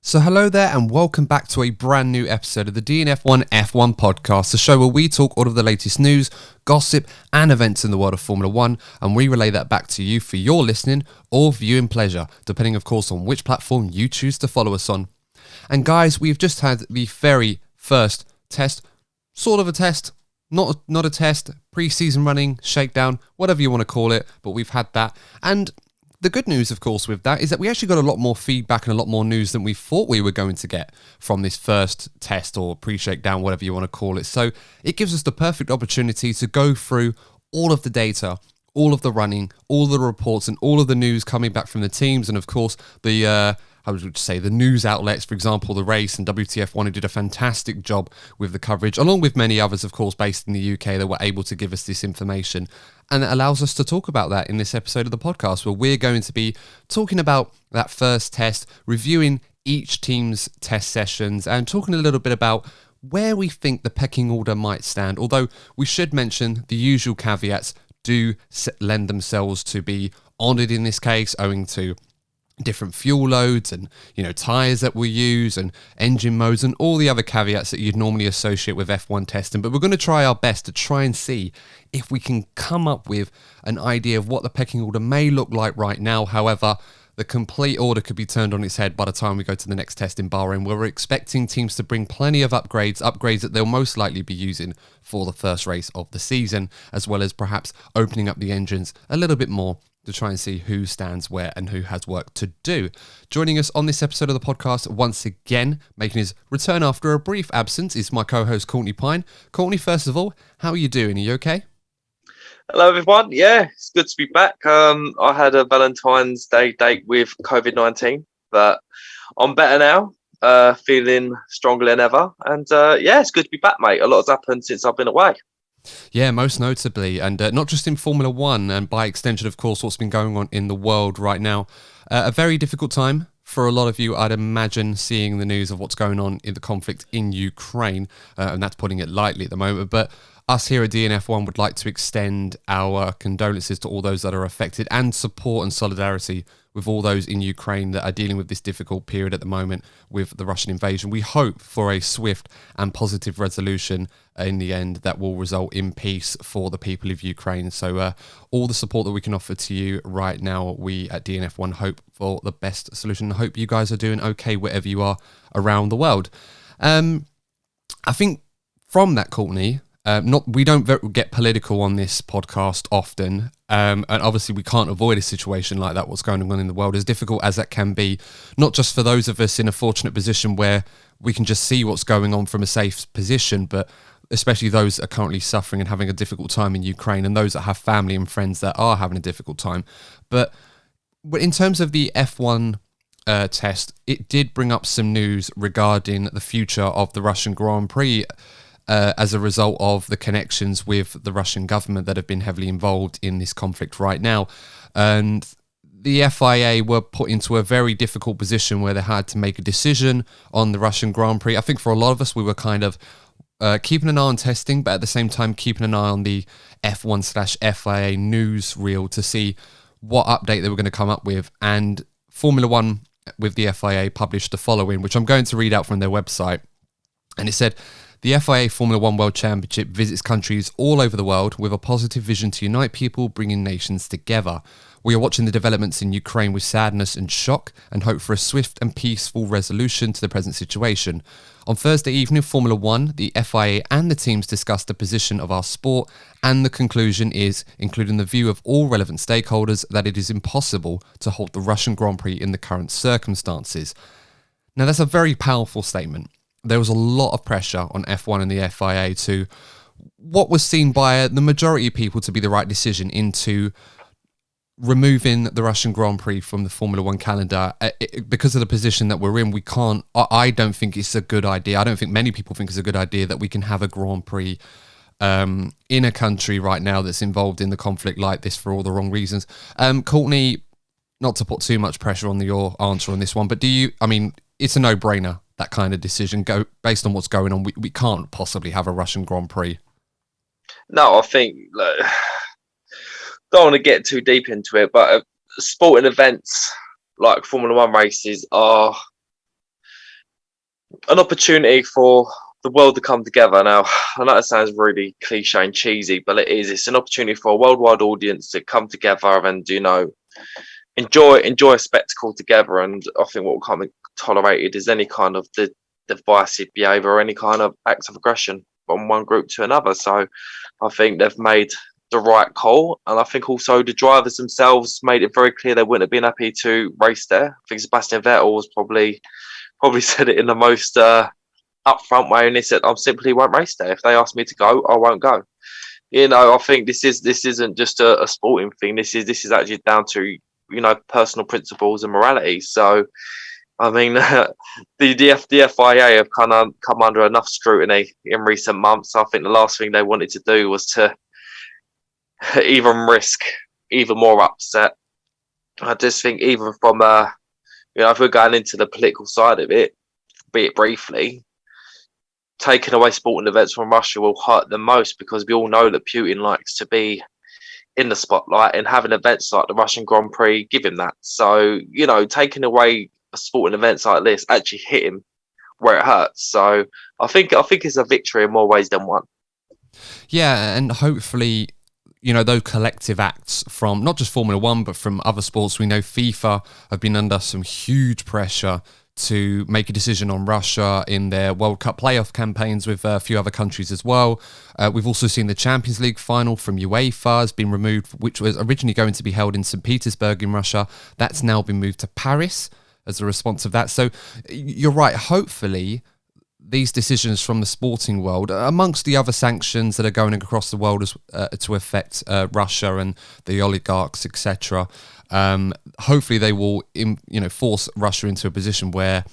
So hello there and welcome back to a brand new episode of the DNF1 F1 Podcast, the show where we talk all of the latest news, gossip and events in the world of Formula 1 and we relay that back to you for your listening or viewing pleasure, depending of course on which platform you choose to follow us on. And guys, we've just had the very first test, sort of a test, not a test, pre-season running, shakedown, whatever you want to call it, but we've had that. And the good news, of course, with that is that we actually got a lot more feedback and a lot more news than we thought we were going to get from this first test or pre-shakedown, whatever you want to call it. So it gives us the perfect opportunity to go through all of the data, all of the running, all the reports and all of the news coming back from the teams. And of course, the news outlets, for example, The Race and WTF1, who did a fantastic job with the coverage, along with many others, of course, based in the UK that were able to give us this information. And it allows us to talk about that in this episode of the podcast, where we're going to be talking about that first test, reviewing each team's test sessions, and talking a little bit about where we think the pecking order might stand. Although we should mention the usual caveats do lend themselves to be honoured in this case, owing to different fuel loads and, tyres that we use and engine modes and all the other caveats that you'd normally associate with F1 testing. But we're going to try our best to try and see if we can come up with an idea of what the pecking order may look like right now. However, the complete order could be turned on its head by the time we go to the next test in Bahrain, where we're expecting teams to bring plenty of upgrades that they'll most likely be using for the first race of the season, as well as perhaps opening up the engines a little bit more to try and see who stands where and who has work to do. Joining us on this episode of the podcast once again, making his return after a brief absence, is my co-host Courtney Pine. Courtney, first of all, how are you doing? Are you okay? Hello, everyone. Yeah, it's good to be back. I had a Valentine's Day date with COVID-19, but I'm better now, feeling stronger than ever. And it's good to be back, mate. A lot has happened since I've been away. Yeah, most notably, and not just in Formula 1, and by extension, of course, what's been going on in the world right now. A very difficult time for a lot of you, I'd imagine, seeing the news of what's going on in the conflict in Ukraine, and that's putting it lightly at the moment. But us here at DNF1 would like to extend our condolences to all those that are affected and support and solidarity with all those in Ukraine that are dealing with this difficult period at the moment with the Russian invasion. We hope for a swift and positive resolution in the end that will result in peace for the people of Ukraine. So all the support that we can offer to you right now, we at DNF1 hope for the best solution. I hope you guys are doing okay wherever you are around the world. I think from that, Courtney, we don't get political on this podcast often, and obviously we can't avoid a situation like that, what's going on in the world, as difficult as that can be, not just for those of us in a fortunate position where we can just see what's going on from a safe position, but especially those that are currently suffering and having a difficult time in Ukraine, and those that have family and friends that are having a difficult time. But in terms of the F1 test, it did bring up some news regarding the future of the Russian Grand Prix, as a result of the connections with the Russian government that have been heavily involved in this conflict right now. And the FIA were put into a very difficult position where they had to make a decision on the Russian Grand Prix. I think for a lot of us, we were kind of keeping an eye on testing, but at the same time keeping an eye on the F1/FIA newsreel to see what update they were going to come up with. And Formula 1 with the FIA published the following, which I'm going to read out from their website. And it said, "The FIA Formula 1 World Championship visits countries all over the world with a positive vision to unite people, bringing nations together. We are watching the developments in Ukraine with sadness and shock and hope for a swift and peaceful resolution to the present situation. On Thursday evening, Formula 1, the FIA and the teams discussed the position of our sport, and the conclusion is, including the view of all relevant stakeholders, that it is impossible to hold the Russian Grand Prix in the current circumstances." Now, that's a very powerful statement. There was a lot of pressure on F1 and the FIA to what was seen by the majority of people to be the right decision into removing the Russian Grand Prix from the Formula 1 calendar. Because of the position that we're in, I don't think it's a good idea. I don't think many people think it's a good idea that we can have a Grand Prix in a country right now that's involved in the conflict like this for all the wrong reasons. Courtney, not to put too much pressure on your answer on this one, but it's a no-brainer, that kind of decision, based on what's going on. We can't possibly have a Russian Grand Prix. No, I think, don't want to get too deep into it, but sporting events like Formula 1 races are an opportunity for the world to come together. Now, I know it sounds really cliche and cheesy, but it is. It's an opportunity for a worldwide audience to come together and, enjoy a spectacle together. And I think what will come tolerated is any kind of divisive behaviour or any kind of acts of aggression from one group to another. So I think they've made the right call, and I think also the drivers themselves made it very clear they wouldn't have been happy to race there. I think Sebastian Vettel was probably said it in the most upfront way, and he said, "I simply won't race there. If they ask me to go, I won't go." I think this isn't just a sporting thing. This is actually down to personal principles and morality. So I mean, the FIA have kind of come under enough scrutiny in recent months. I think the last thing they wanted to do was to even risk even more upset. I just think even from if we're going into the political side of it, be it briefly, taking away sporting events from Russia will hurt them most, because we all know that Putin likes to be in the spotlight, and having events like the Russian Grand Prix give him that. So, taking away sporting events like this actually hit him where it hurts. So I think it's a victory in more ways than one. Yeah, and hopefully, those collective acts from not just Formula One, but from other sports. We know FIFA have been under some huge pressure to make a decision on Russia in their World Cup playoff campaigns with a few other countries as well. We've also seen the Champions League final from UEFA has been removed, which was originally going to be held in St. Petersburg in Russia. That's now been moved to Paris as a response of that. So you're right. Hopefully, these decisions from the sporting world, amongst the other sanctions that are going across the world to affect Russia and the oligarchs, etc., hopefully they will force Russia into a position where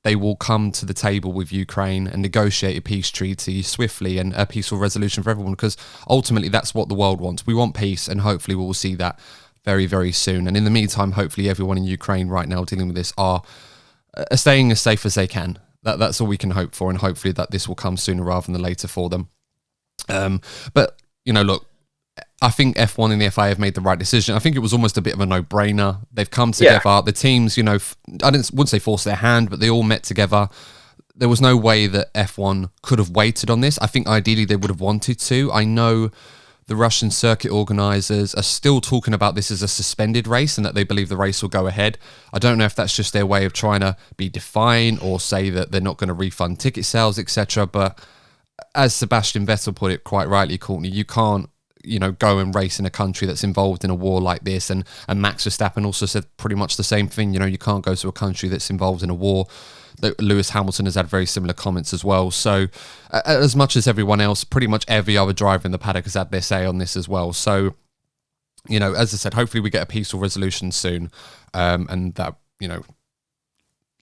they will come to the table with Ukraine and negotiate a peace treaty swiftly and a peaceful resolution for everyone, because ultimately that's what the world wants. We want peace, and hopefully we will see that very, very soon. And in the meantime, hopefully everyone in Ukraine right now dealing with this are staying as safe as they can. That's all we can hope for, and hopefully that this will come sooner rather than later for them. But look, I think F1 and the FIA have made the right decision. I think it was almost a bit of a no-brainer. They've come together. Yeah. The teams, I wouldn't say forced their hand, but they all met together. There was no way that F1 could have waited on this. I think ideally they would have wanted to. I know the Russian circuit organisers are still talking about this as a suspended race and that they believe the race will go ahead. I don't know if that's just their way of trying to be defiant or say that they're not going to refund ticket sales, etc. But as Sebastian Vettel put it quite rightly, Courtney, you can't go and race in a country that's involved in a war like this. And Max Verstappen also said pretty much the same thing. You can't go to a country that's involved in a war. Lewis Hamilton has had very similar comments as well. So as much as everyone else, pretty much every other driver in the paddock has had their say on this as well. So, as I said, hopefully we get a peaceful resolution soon, and that,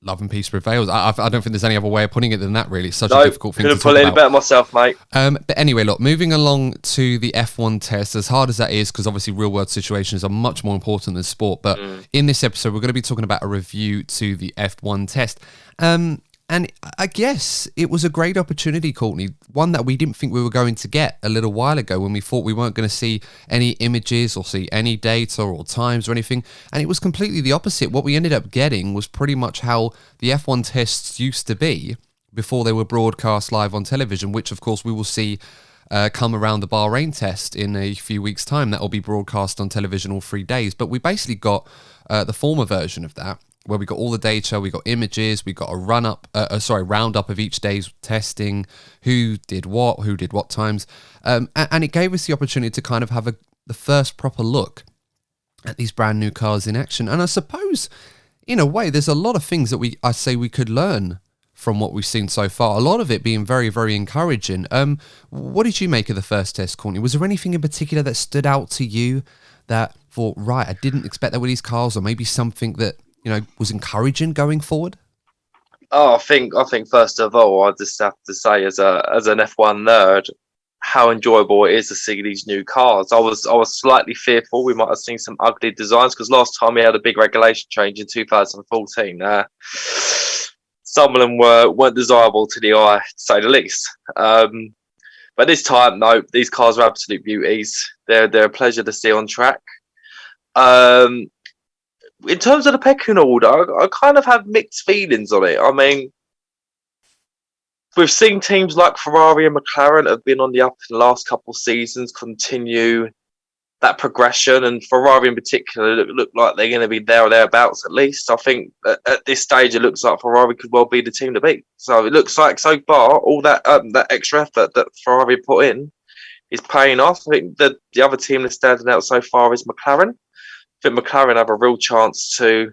love and peace prevails. I don't think there's any other way of putting it than that, really. It's such a difficult thing to talk about. Couldn't pull any better myself, mate. But anyway, look, moving along to the F1 test, as hard as that is, because obviously real-world situations are much more important than sport, but in this episode, we're going to be talking about a review to the F1 test. And I guess it was a great opportunity, Courtney, one that we didn't think we were going to get a little while ago when we thought we weren't going to see any images or see any data or times or anything. And it was completely the opposite. What we ended up getting was pretty much how the F1 tests used to be before they were broadcast live on television, which, of course, we will see come around the Bahrain test in a few weeks' time. That will be broadcast on television all 3 days. But we basically got the former version of that, where we got all the data, we got images, we got a roundup of each day's testing, who did what times, and it gave us the opportunity to kind of have the first proper look at these brand new cars in action. And I suppose, in a way, there's a lot of things that we could learn from what we've seen so far. A lot of it being very, very encouraging. What did you make of the first test, Courtney? Was there anything in particular that stood out to you that thought, right, I didn't expect that with these cars, or maybe something that was encouraging going forward? Oh, I think first of all, I just have to say, as an F1 nerd, how enjoyable it is to see these new cars. I was slightly fearful we might have seen some ugly designs, because last time we had a big regulation change in 2014, some of them weren't desirable to the eye, to say the least. But this time, no, these cars are absolute beauties. They're a pleasure to see on track. In terms of the pecking order, I kind of have mixed feelings on it. I mean, we've seen teams like Ferrari and McLaren have been on the up in the last couple of seasons continue that progression, and Ferrari in particular look like they're going to be there or thereabouts at least. I think at this stage it looks like Ferrari could well be the team to beat. So it looks like so far all that extra effort that Ferrari put in is paying off. I think the other team that's standing out so far is McLaren. I think McLaren have a real chance to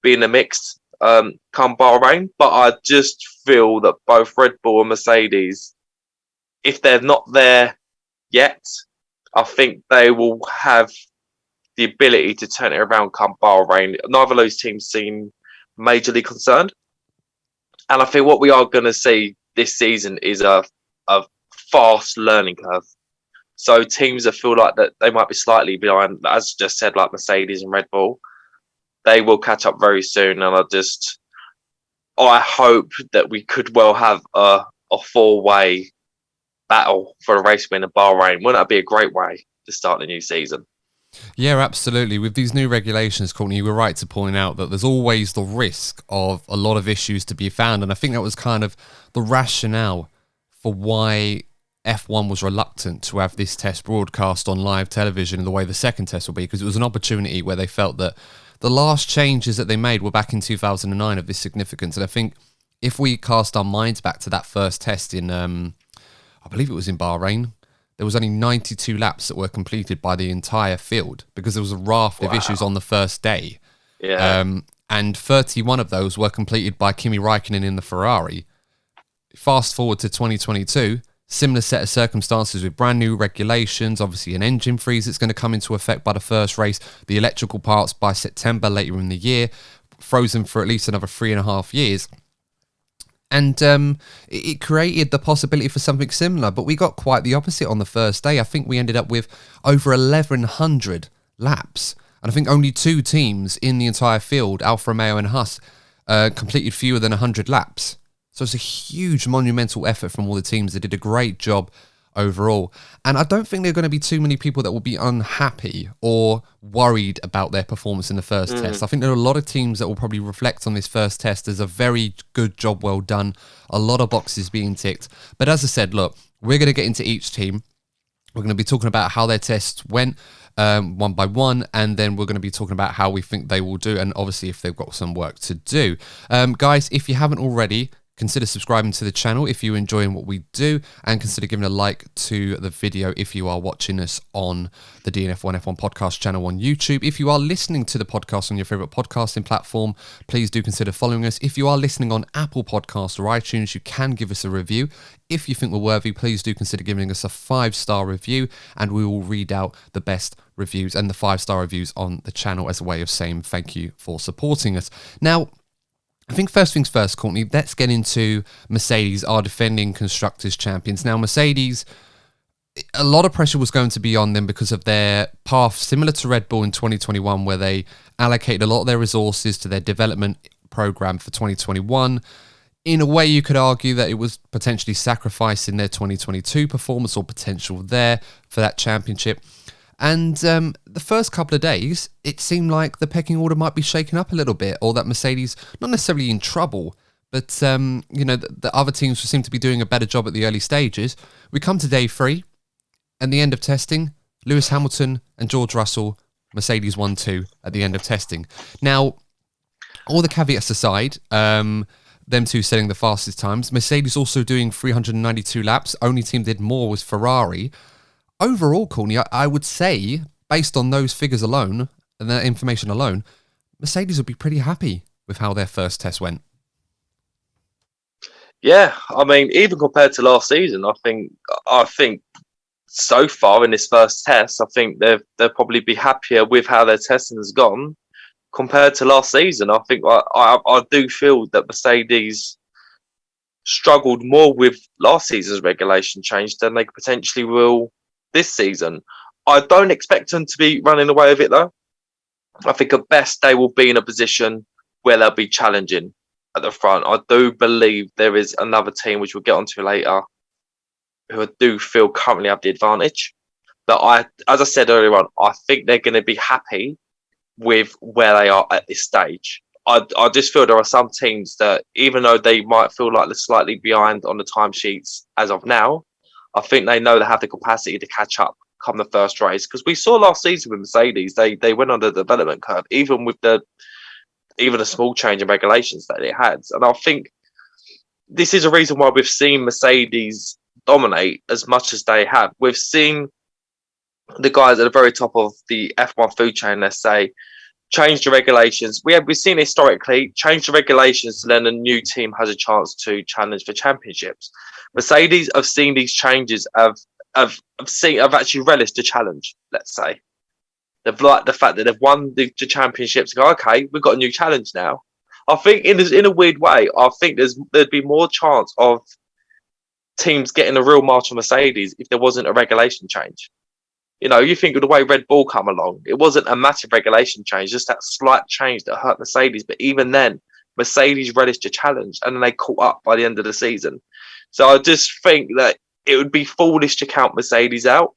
be in the mix come Bahrain, but I just feel that both Red Bull and Mercedes, if they're not there yet, I think they will have the ability to turn it around come Bahrain. Neither of those teams seem majorly concerned. And I think what we are going to see this season is a fast learning curve. So teams that feel like that they might be slightly behind, as just said, like Mercedes and Red Bull, they will catch up very soon. And I hope that we could well have a four-way battle for a race win in Bahrain. Wouldn't that be a great way to start the new season? Yeah, absolutely. With these new regulations, Courtney, you were right to point out that there's always the risk of a lot of issues to be found. And I think that was kind of the rationale for why F1 was reluctant to have this test broadcast on live television in the way the second test will be, because it was an opportunity where they felt that the last changes that they made were back in 2009 of this significance. And I think if we cast our minds back to that first test in, I believe it was in Bahrain, there was only 92 laps that were completed by the entire field because there was a raft of issues on the first day. Yeah. And 31 of those were completed by Kimi Räikkönen in the Ferrari. Fast forward to 2022, similar set of circumstances with brand new regulations, obviously an engine freeze that's going to come into effect by the first race, the electrical parts by September later in the year, frozen for at least another 3.5 years. And it created the possibility for something similar, but we got quite the opposite on the first day. I think we ended up with over 1,100 laps. And I think only 2 teams in the entire field, Alfa Romeo and Haas, completed fewer than 100 laps. So it's a huge monumental effort from all the teams. They did a great job overall. And I don't think there are going to be too many people that will be unhappy or worried about their performance in the first test. I think there are a lot of teams that will probably reflect on this first test as a very good job well done. A lot of boxes being ticked. But as I said, look, we're going to get into each team. We're going to be talking about how their tests went one by one, and then we're going to be talking about how we think they will do, and obviously if they've got some work to do. Guys, if you haven't already, consider subscribing to the channel if you're enjoying what we do, and consider giving a like to the video if you are watching us on the DNF1 F1 Podcast channel on YouTube. If you are listening to the podcast on your favourite podcasting platform, please do consider following us. If you are listening on Apple Podcasts or iTunes, you can give us a review. If you think we're worthy, please do consider giving us a 5-star review, and we will read out the best reviews and the 5-star reviews on the channel as a way of saying thank you for supporting us. Now, I think first things first, Courtney, let's get into Mercedes, our defending Constructors' champions. Now, Mercedes, a lot of pressure was going to be on them because of their path, similar to Red Bull in 2021, where they allocated a lot of their resources to their development program for 2021. In a way, you could argue that it was potentially sacrificing their 2022 performance or potential there for that championship. And the first couple of days, it seemed like the pecking order might be shaken up a little bit, or that Mercedes, not necessarily in trouble, but the other teams seem to be doing a better job at the early stages. We come to day 3, and the end of testing, Lewis Hamilton and George Russell, Mercedes 1-2 at the end of testing. Now, all the caveats aside, them two setting the fastest times, Mercedes also doing 392 laps. Only team did more was Ferrari. Overall, Courtney, I would say, based on those figures alone, and that information alone, Mercedes would be pretty happy with how their first test went. Yeah, I mean, even compared to last season, I think so far in this first test, I think they'll probably be happier with how their testing has gone compared to last season. I think I do feel that Mercedes struggled more with last season's regulation change than they potentially will this season. I don't expect them to be running away with it though. I think at best they will be in a position where they'll be challenging at the front. I do believe there is another team, which we'll get onto later, who I do feel currently have the advantage. But as I said earlier on, I think they're going to be happy with where they are at this stage. I just feel there are some teams that, even though they might feel like they're slightly behind on the timesheets as of now, I think they know they have the capacity to catch up come the first race. Because we saw last season with Mercedes, they went on the development curve, even with even a small change in regulations that they had. And I think this is a reason why we've seen Mercedes dominate as much as they have. We've seen the guys at the very top of the F1 food chain, let's say, change the regulations. We've seen historically change the regulations, so then a new team has a chance to challenge for championships. Mercedes have seen these changes, have actually relished the challenge. Let's say they've liked the fact that they've won the championships. Go, okay, we've got a new challenge now. I think in a weird way, I think there'd be more chance of teams getting a real march on Mercedes if there wasn't a regulation change. You know, you think of the way Red Bull come along. It wasn't a massive regulation change, just that slight change that hurt Mercedes. But even then, Mercedes relished a challenge and then they caught up by the end of the season. So I just think that it would be foolish to count Mercedes out.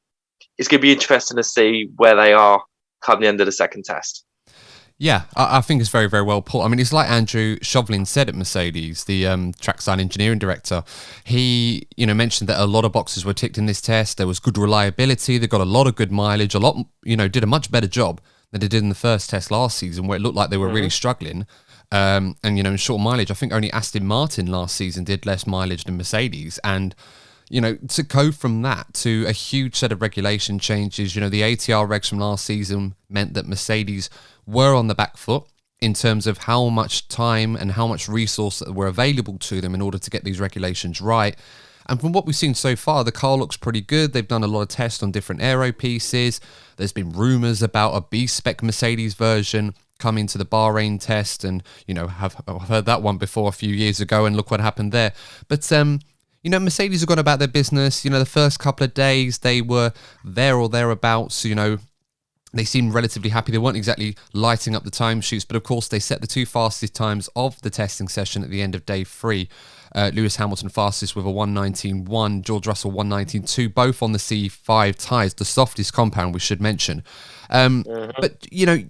It's going to be interesting to see where they are come the end of the second test. Yeah, I think it's very, very well put. I mean, it's like Andrew Chauvelin said at Mercedes, the trackside engineering director. He, mentioned that a lot of boxes were ticked in this test. There was good reliability. They got a lot of good mileage. Did a much better job than they did in the first test last season, where it looked like they were really struggling. In short mileage, I think only Aston Martin last season did less mileage than Mercedes. And to go from that to a huge set of regulation changes, the ATR regs from last season meant that Mercedes were on the back foot in terms of how much time and how much resource that were available to them in order to get these regulations right. And from what we've seen so far, the car looks pretty good. They've done a lot of tests on different aero pieces. There's been rumours about a B-spec Mercedes version coming to the Bahrain test, and, I've heard that one before a few years ago, and look what happened there. But, Mercedes have gone about their business. The first couple of days they were there or thereabouts, they seemed relatively happy. They weren't exactly lighting up the timesheets, but of course they set the two fastest times of the testing session at the end of day 3. Lewis Hamilton fastest with a 1:19.1, George Russell 1:19.2, both on the C5 tyres, the softest compound, we should mention. But,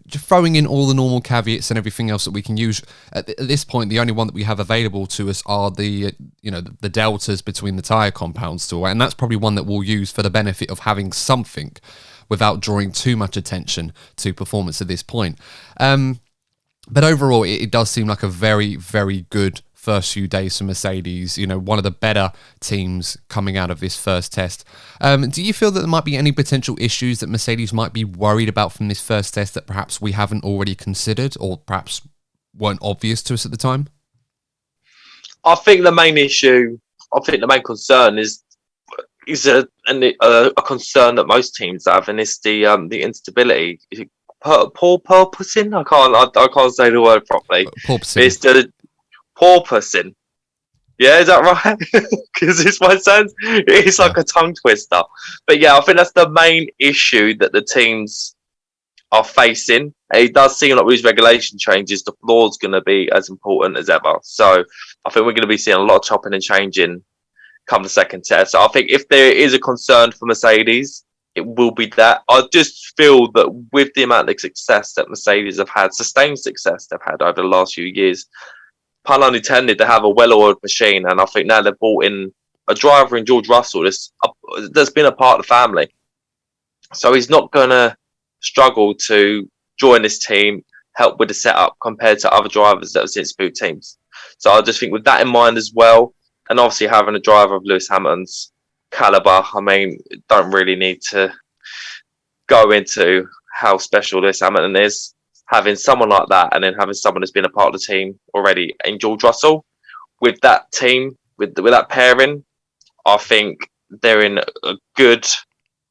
throwing in all the normal caveats and everything else that we can use, at this point, the only one that we have available to us are the deltas between the tyre compounds to, and that's probably one that we'll use for the benefit of having something without drawing too much attention to performance at this point. But overall, it does seem like a very, very good first few days for Mercedes, one of the better teams coming out of this first test. Do you feel that there might be any potential issues that Mercedes might be worried about from this first test that perhaps we haven't already considered or perhaps weren't obvious to us at the time? I think the main concern is a concern that most teams have, and it's the instability. Is it porpoising? I can't say the word properly. Porpoising. It's the porpoising. Yeah, is that right? Because it's my sense. It's like a tongue twister. But yeah, I think that's the main issue that the teams are facing. It does seem like with these regulation changes, the floor's going to be as important as ever. So I think we're going to be seeing a lot of chopping and changing come the second test. So I think if there is a concern for Mercedes, it will be that. I just feel that with the amount of success that Mercedes have had, sustained success they've had over the last few years, pun unintended, to have a well-oiled machine. And I think now they've brought in a driver in George Russell that's been a part of the family. So he's not going to struggle to join this team, help with the setup compared to other drivers that have since moved teams. So I just think with that in mind as well, and obviously having a driver of Lewis Hamilton's caliber, I mean, don't really need to go into how special Lewis Hamilton is. Having someone like that, and then having someone that's been a part of the team already in George Russell, with that team, with that pairing, I think they're in a good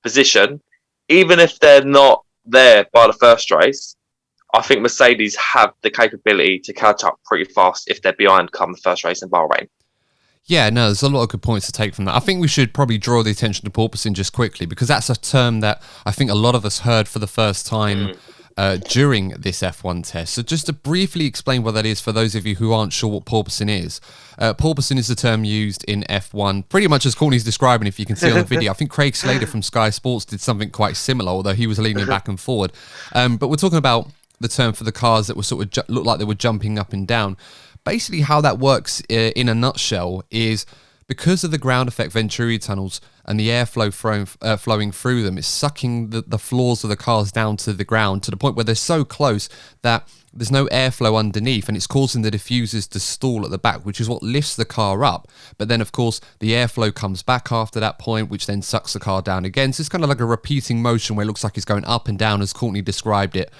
position. Even if they're not there by the first race, I think Mercedes have the capability to catch up pretty fast if they're behind come the first race in Bahrain. Yeah, no, there's a lot of good points to take from that. I think we should probably draw the attention to porpoising just quickly, because that's a term that I think a lot of us heard for the first time during this F1 test. So just to briefly explain what that is for those of you who aren't sure what porpoising is. Porpoising is the term used in F1, pretty much as Courtney's describing, if you can see on the video. I think Craig Slater from Sky Sports did something quite similar, although he was leaning back and forward. But we're talking about the term for the cars that were sort of looked like they were jumping up and down. Basically, how that works in a nutshell is because of the ground effect Venturi tunnels and the airflow flowing through them, it's sucking the floors of the cars down to the ground to the point where they're so close that there's no airflow underneath, and it's causing the diffusers to stall at the back, which is what lifts the car up. But then, of course, the airflow comes back after that point, which then sucks the car down again. So it's kind of like a repeating motion where it looks like it's going up and down, as Courtney described it.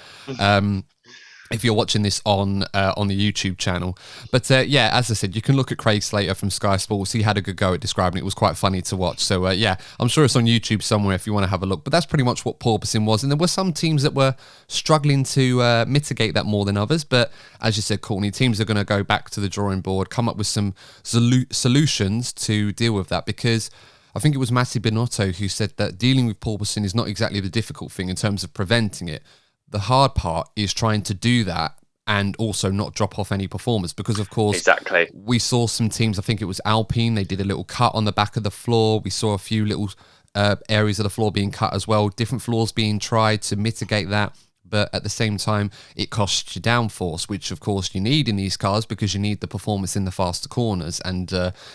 If you're watching this on the YouTube channel. But yeah, as I said, you can look at Craig Slater from Sky Sports. He had a good go at describing it. It was quite funny to watch. So yeah, I'm sure it's on YouTube somewhere if you want to have a look. But that's pretty much what porpoising was. And there were some teams that were struggling to mitigate that more than others. But as you said, Courtney, teams are going to go back to the drawing board, come up with some solutions to deal with that, because I think it was Matty Binotto who said that dealing with porpoising is not exactly the difficult thing in terms of preventing it. The hard part is trying to do that and also not drop off any performance, because, of course, exactly, we saw some teams, I think it was Alpine, they did a little cut on the back of the floor. We saw a few little areas of the floor being cut as well, different floors being tried to mitigate that. But at the same time, it costs you downforce, which, of course, you need in these cars because you need the performance in the faster corners. And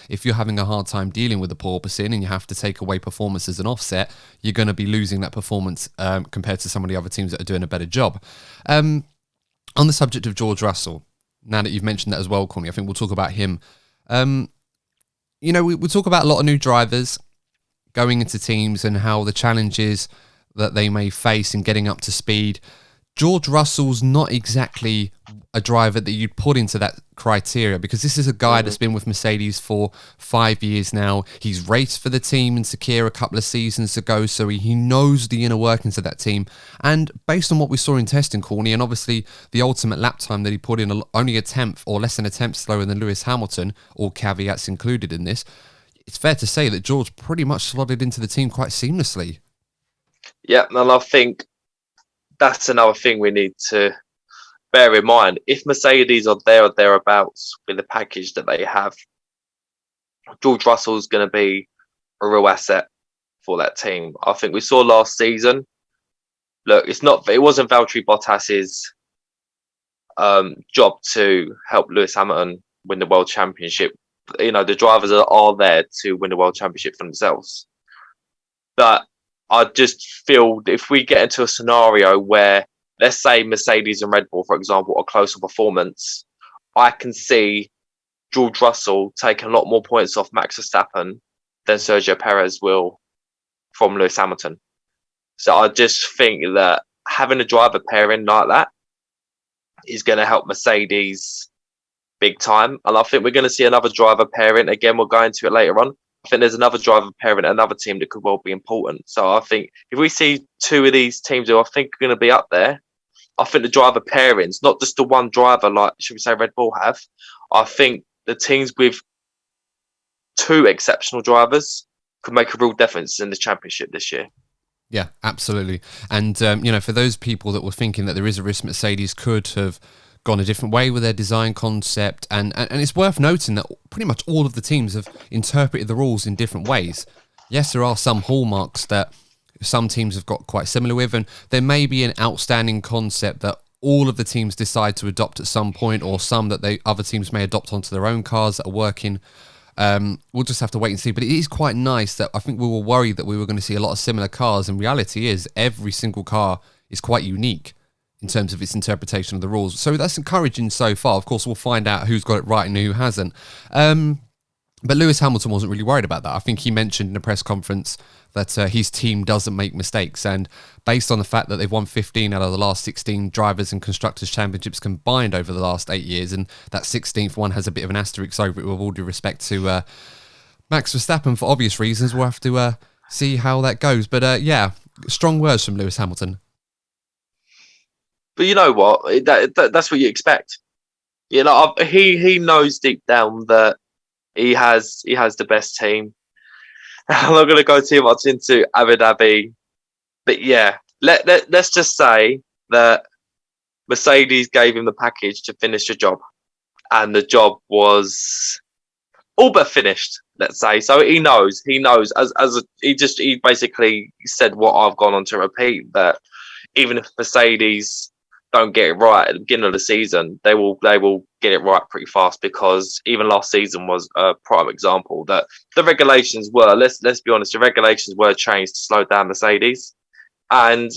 if you're having a hard time dealing with the porpoising and you have to take away performance as an offset, you're going to be losing that performance compared to some of the other teams that are doing a better job. On the subject of George Russell, now that you've mentioned that as well, Courtney, I think we'll talk about him. We talk about a lot of new drivers going into teams and how the challenges that they may face in getting up to speed. George Russell's not exactly a driver that you'd put into that criteria, because this is a guy that's been with Mercedes for 5 years now. He's raced for the team in Sakir a couple of seasons ago, so he knows the inner workings of that team. And based on what we saw in testing, Courtney, and obviously the ultimate lap time that he put in, only a tenth or less than a tenth slower than Lewis Hamilton, all caveats included in this, it's fair to say that George pretty much slotted into the team quite seamlessly. Yeah, and I think that's another thing we need to bear in mind. If Mercedes are there or thereabouts with the package that they have, George Russell's going to be a real asset for that team. I think we saw last season. Look, it wasn't Valtteri Bottas's job to help Lewis Hamilton win the World Championship. The drivers are there to win the World Championship for themselves. But I just feel if we get into a scenario where, let's say, Mercedes and Red Bull, for example, are closer performance, I can see George Russell taking a lot more points off Max Verstappen than Sergio Perez will from Lewis Hamilton. So I just think that having a driver pairing like that is going to help Mercedes big time. And I think we're going to see another driver pairing. Again, we'll go into it later on. I think there's another driver pairing, another team that could well be important. So I think if we see two of these teams who I think are going to be up there, I think the driver pairings, not just the one driver like, should we say, Red Bull have, I think the teams with two exceptional drivers could make a real difference in the championship this year. Yeah, absolutely. And, for those people that were thinking that there is a risk Mercedes could have gone a different way with their design concept, and it's worth noting that pretty much all of the teams have interpreted the rules in different ways. Yes, there are some hallmarks that some teams have got quite similar with, and there may be an outstanding concept that all of the teams decide to adopt at some point, or some that other teams may adopt onto their own cars that are working. We'll just have to wait and see. But it is quite nice that I think we were worried that we were going to see a lot of similar cars, and reality is every single car is quite unique in terms of its interpretation of the rules. So that's encouraging so far. Of course, we'll find out who's got it right and who hasn't. But Lewis Hamilton wasn't really worried about that. I think he mentioned in a press conference that his team doesn't make mistakes. And based on the fact that they've won 15 out of the last 16 drivers and constructors championships combined over the last 8 years, and that 16th one has a bit of an asterisk over it, with all due respect to Max Verstappen for obvious reasons. We'll have to see how that goes. But yeah, strong words from Lewis Hamilton. But you know what? That's what you expect. He knows deep down that he has the best team. I'm not going to go too much into Abu Dhabi, but yeah, let's just say that Mercedes gave him the package to finish the job, and the job was all but finished. Let's say so. He knows. He basically said what I've gone on to repeat, that even if Mercedes don't get it right at the beginning of the seaon, they will get it right pretty fast, because even last season was a prime example that the regulations were, let's be honest, the regulations were changed to slow down Mercedes, and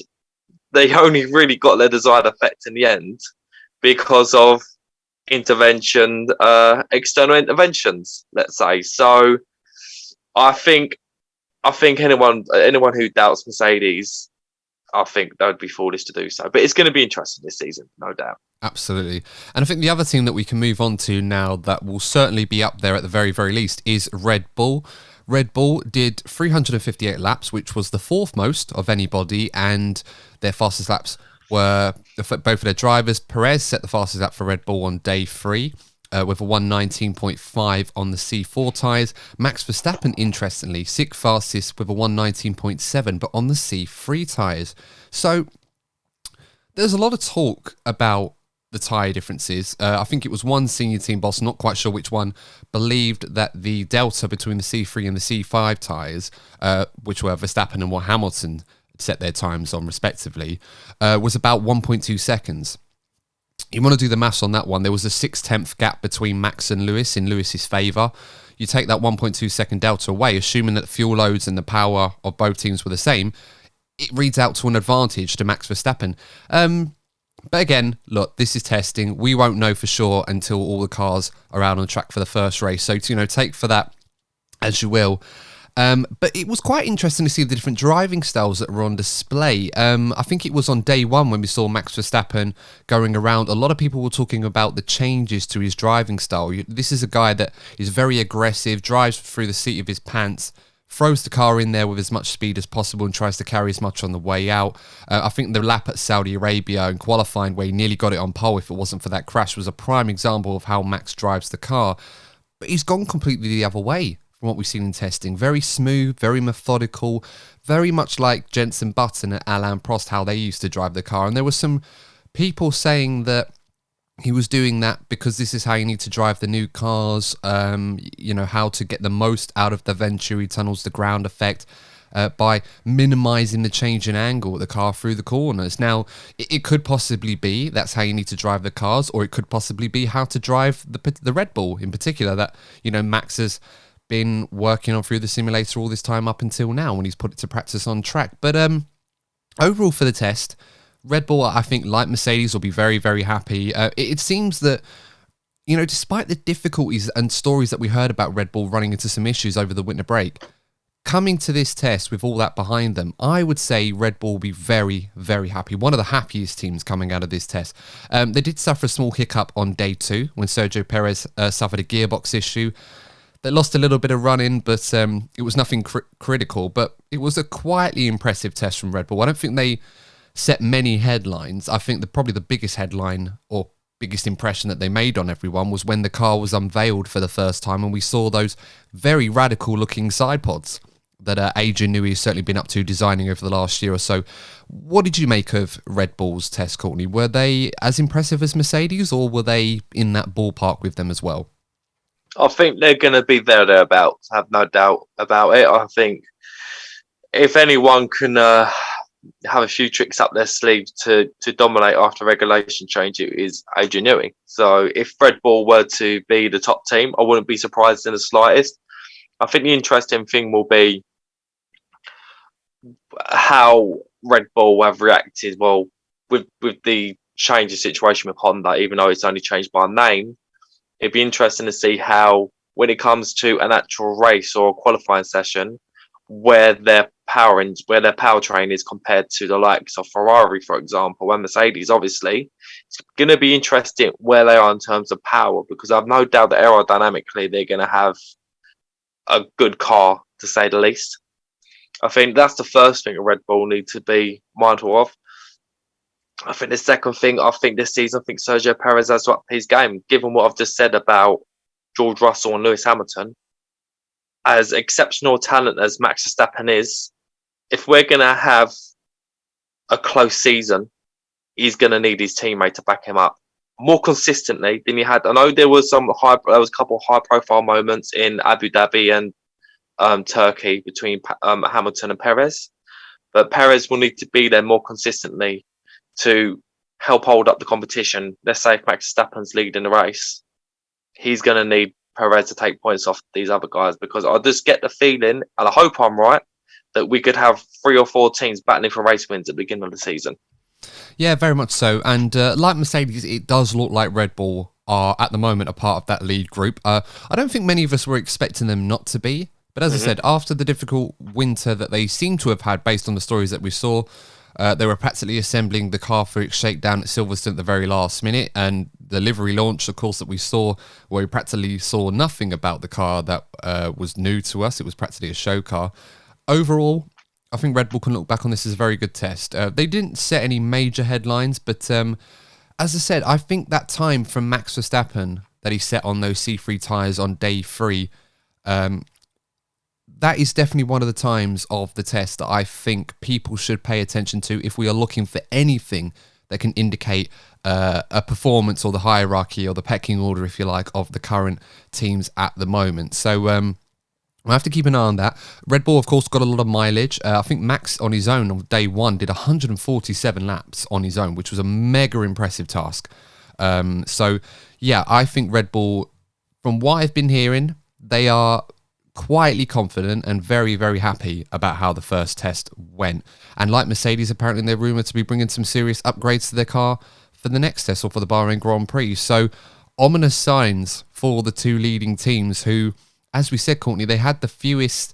they only really got their desired effect in the end because of external interventions, let's say. So I think anyone who doubts Mercedes, I think that would be foolish to do so. But it's going to be interesting this season, no doubt. Absolutely. And I think the other team that we can move on to now that will certainly be up there at the very, very least is Red Bull. Red Bull did 358 laps, which was the fourth most of anybody, and their fastest laps were both of their drivers. Perez set the fastest lap for Red Bull on day 3. With a 1:19.5 on the C4 tyres. Max Verstappen, interestingly, 6th fastest with a 1:19.7, but on the C3 tyres. So there's a lot of talk about the tyre differences. I think it was one senior team boss, not quite sure which one, believed that the delta between the C3 and the C5 tyres, which were Verstappen and what Hamilton set their times on respectively, was about 1.2 seconds. You want to do the maths on that one. There was a 6/10 gap between Max and Lewis in Lewis's favour. You take that 1.2 second delta away, assuming that the fuel loads and the power of both teams were the same, it reads out to an advantage to Max Verstappen. But again, look, this is testing. We won't know for sure until all the cars are out on the track for the first race. So, take for that as you will. But it was quite interesting to see the different driving styles that were on display. I think it was on day 1 when we saw Max Verstappen going around. A lot of people were talking about the changes to his driving style. This is a guy that is very aggressive, drives through the seat of his pants, throws the car in there with as much speed as possible and tries to carry as much on the way out. I think the lap at Saudi Arabia in qualifying where he nearly got it on pole if it wasn't for that crash was a prime example of how Max drives the car. But he's gone completely the other way from what we've seen in testing. Very smooth, very methodical, very much like Jenson Button and Alain Prost, how they used to drive the car. And there were some people saying that he was doing that because this is how you need to drive the new cars, how to get the most out of the Venturi tunnels, the ground effect, by minimising the change in angle of the car through the corners. Now, it could possibly be that's how you need to drive the cars, or it could possibly be how to drive the Red Bull in particular that, Max has been working on through the simulator all this time up until now when he's put it to practice on track. But overall for the test, Red Bull, I think, like Mercedes, will be very, very happy. It seems that, despite the difficulties and stories that we heard about Red Bull running into some issues over the winter break, coming to this test with all that behind them, I would say Red Bull will be very, very happy. One of the happiest teams coming out of this test. They did suffer a small hiccup on day 2 when Sergio Perez suffered a gearbox issue. They lost a little bit of running, but it was nothing critical. But it was a quietly impressive test from Red Bull. I don't think they set many headlines. I think probably the biggest headline or biggest impression that they made on everyone was when the car was unveiled for the first time and we saw those very radical-looking side pods that Adrian Newey has certainly been up to designing over the last year or so. What did you make of Red Bull's test, Courtney? Were they as impressive as Mercedes, or were they in that ballpark with them as well? I think they're going to be thereabouts. I have no doubt about it. I think if anyone can have a few tricks up their sleeve to dominate after regulation change, it is Adrian Newey. So if Red Bull were to be the top team, I wouldn't be surprised in the slightest. I think the interesting thing will be how Red Bull have reacted. Well, with the change of situation with Honda, even though it's only changed by name, it'd be interesting to see how, when it comes to an actual race or a qualifying session, where their powertrain is compared to the likes of Ferrari, for example, and Mercedes. Obviously, it's going to be interesting where they are in terms of power, because I've no doubt that aerodynamically they're going to have a good car, to say the least. I think that's the first thing a Red Bull need to be mindful of. I think the second thing, this season, I think Sergio Perez has to up his game, given what I've just said about George Russell and Lewis Hamilton. As exceptional talent as Max Verstappen is, if we're going to have a close season, he's going to need his teammate to back him up more consistently than he had. I know there was a couple of high-profile moments in Abu Dhabi and Turkey between Hamilton and Perez, but Perez will need to be there more consistently to help hold up the competition. Let's say if Max Verstappen's leading the race, he's going to need Perez to take points off these other guys, because I just get the feeling, and I hope I'm right, that we could have 3 or 4 teams battling for race wins at the beginning of the season. Yeah, very much so. And like Mercedes, it does look like Red Bull are at the moment a part of that lead group. I don't think many of us were expecting them not to be. But as I said, after the difficult winter that they seem to have had based on the stories that we saw, they were practically assembling the car for its shakedown at Silverstone at the very last minute. And the livery launch, of course, that we saw, where we practically saw nothing about the car that was new to us. It was practically a show car. Overall, I think Red Bull can look back on this as a very good test. They didn't set any major headlines, but as I said, I think that time from Max Verstappen that he set on those C3 tyres on day 3, that is definitely one of the times of the test that I think people should pay attention to if we are looking for anything that can indicate a performance or the hierarchy or the pecking order, if you like, of the current teams at the moment. So we'll have to keep an eye on that. Red Bull, of course, got a lot of mileage. I think Max on his own on day 1 did 147 laps on his own, which was a mega impressive task. So, yeah, I think Red Bull, from what I've been hearing, they are quietly confident and very, very happy about how the first test went. And like Mercedes, apparently they're rumoured to be bringing some serious upgrades to their car for the next test or for the Bahrain Grand Prix. So, ominous signs for the two leading teams who, as we said, Courtney, they had the fewest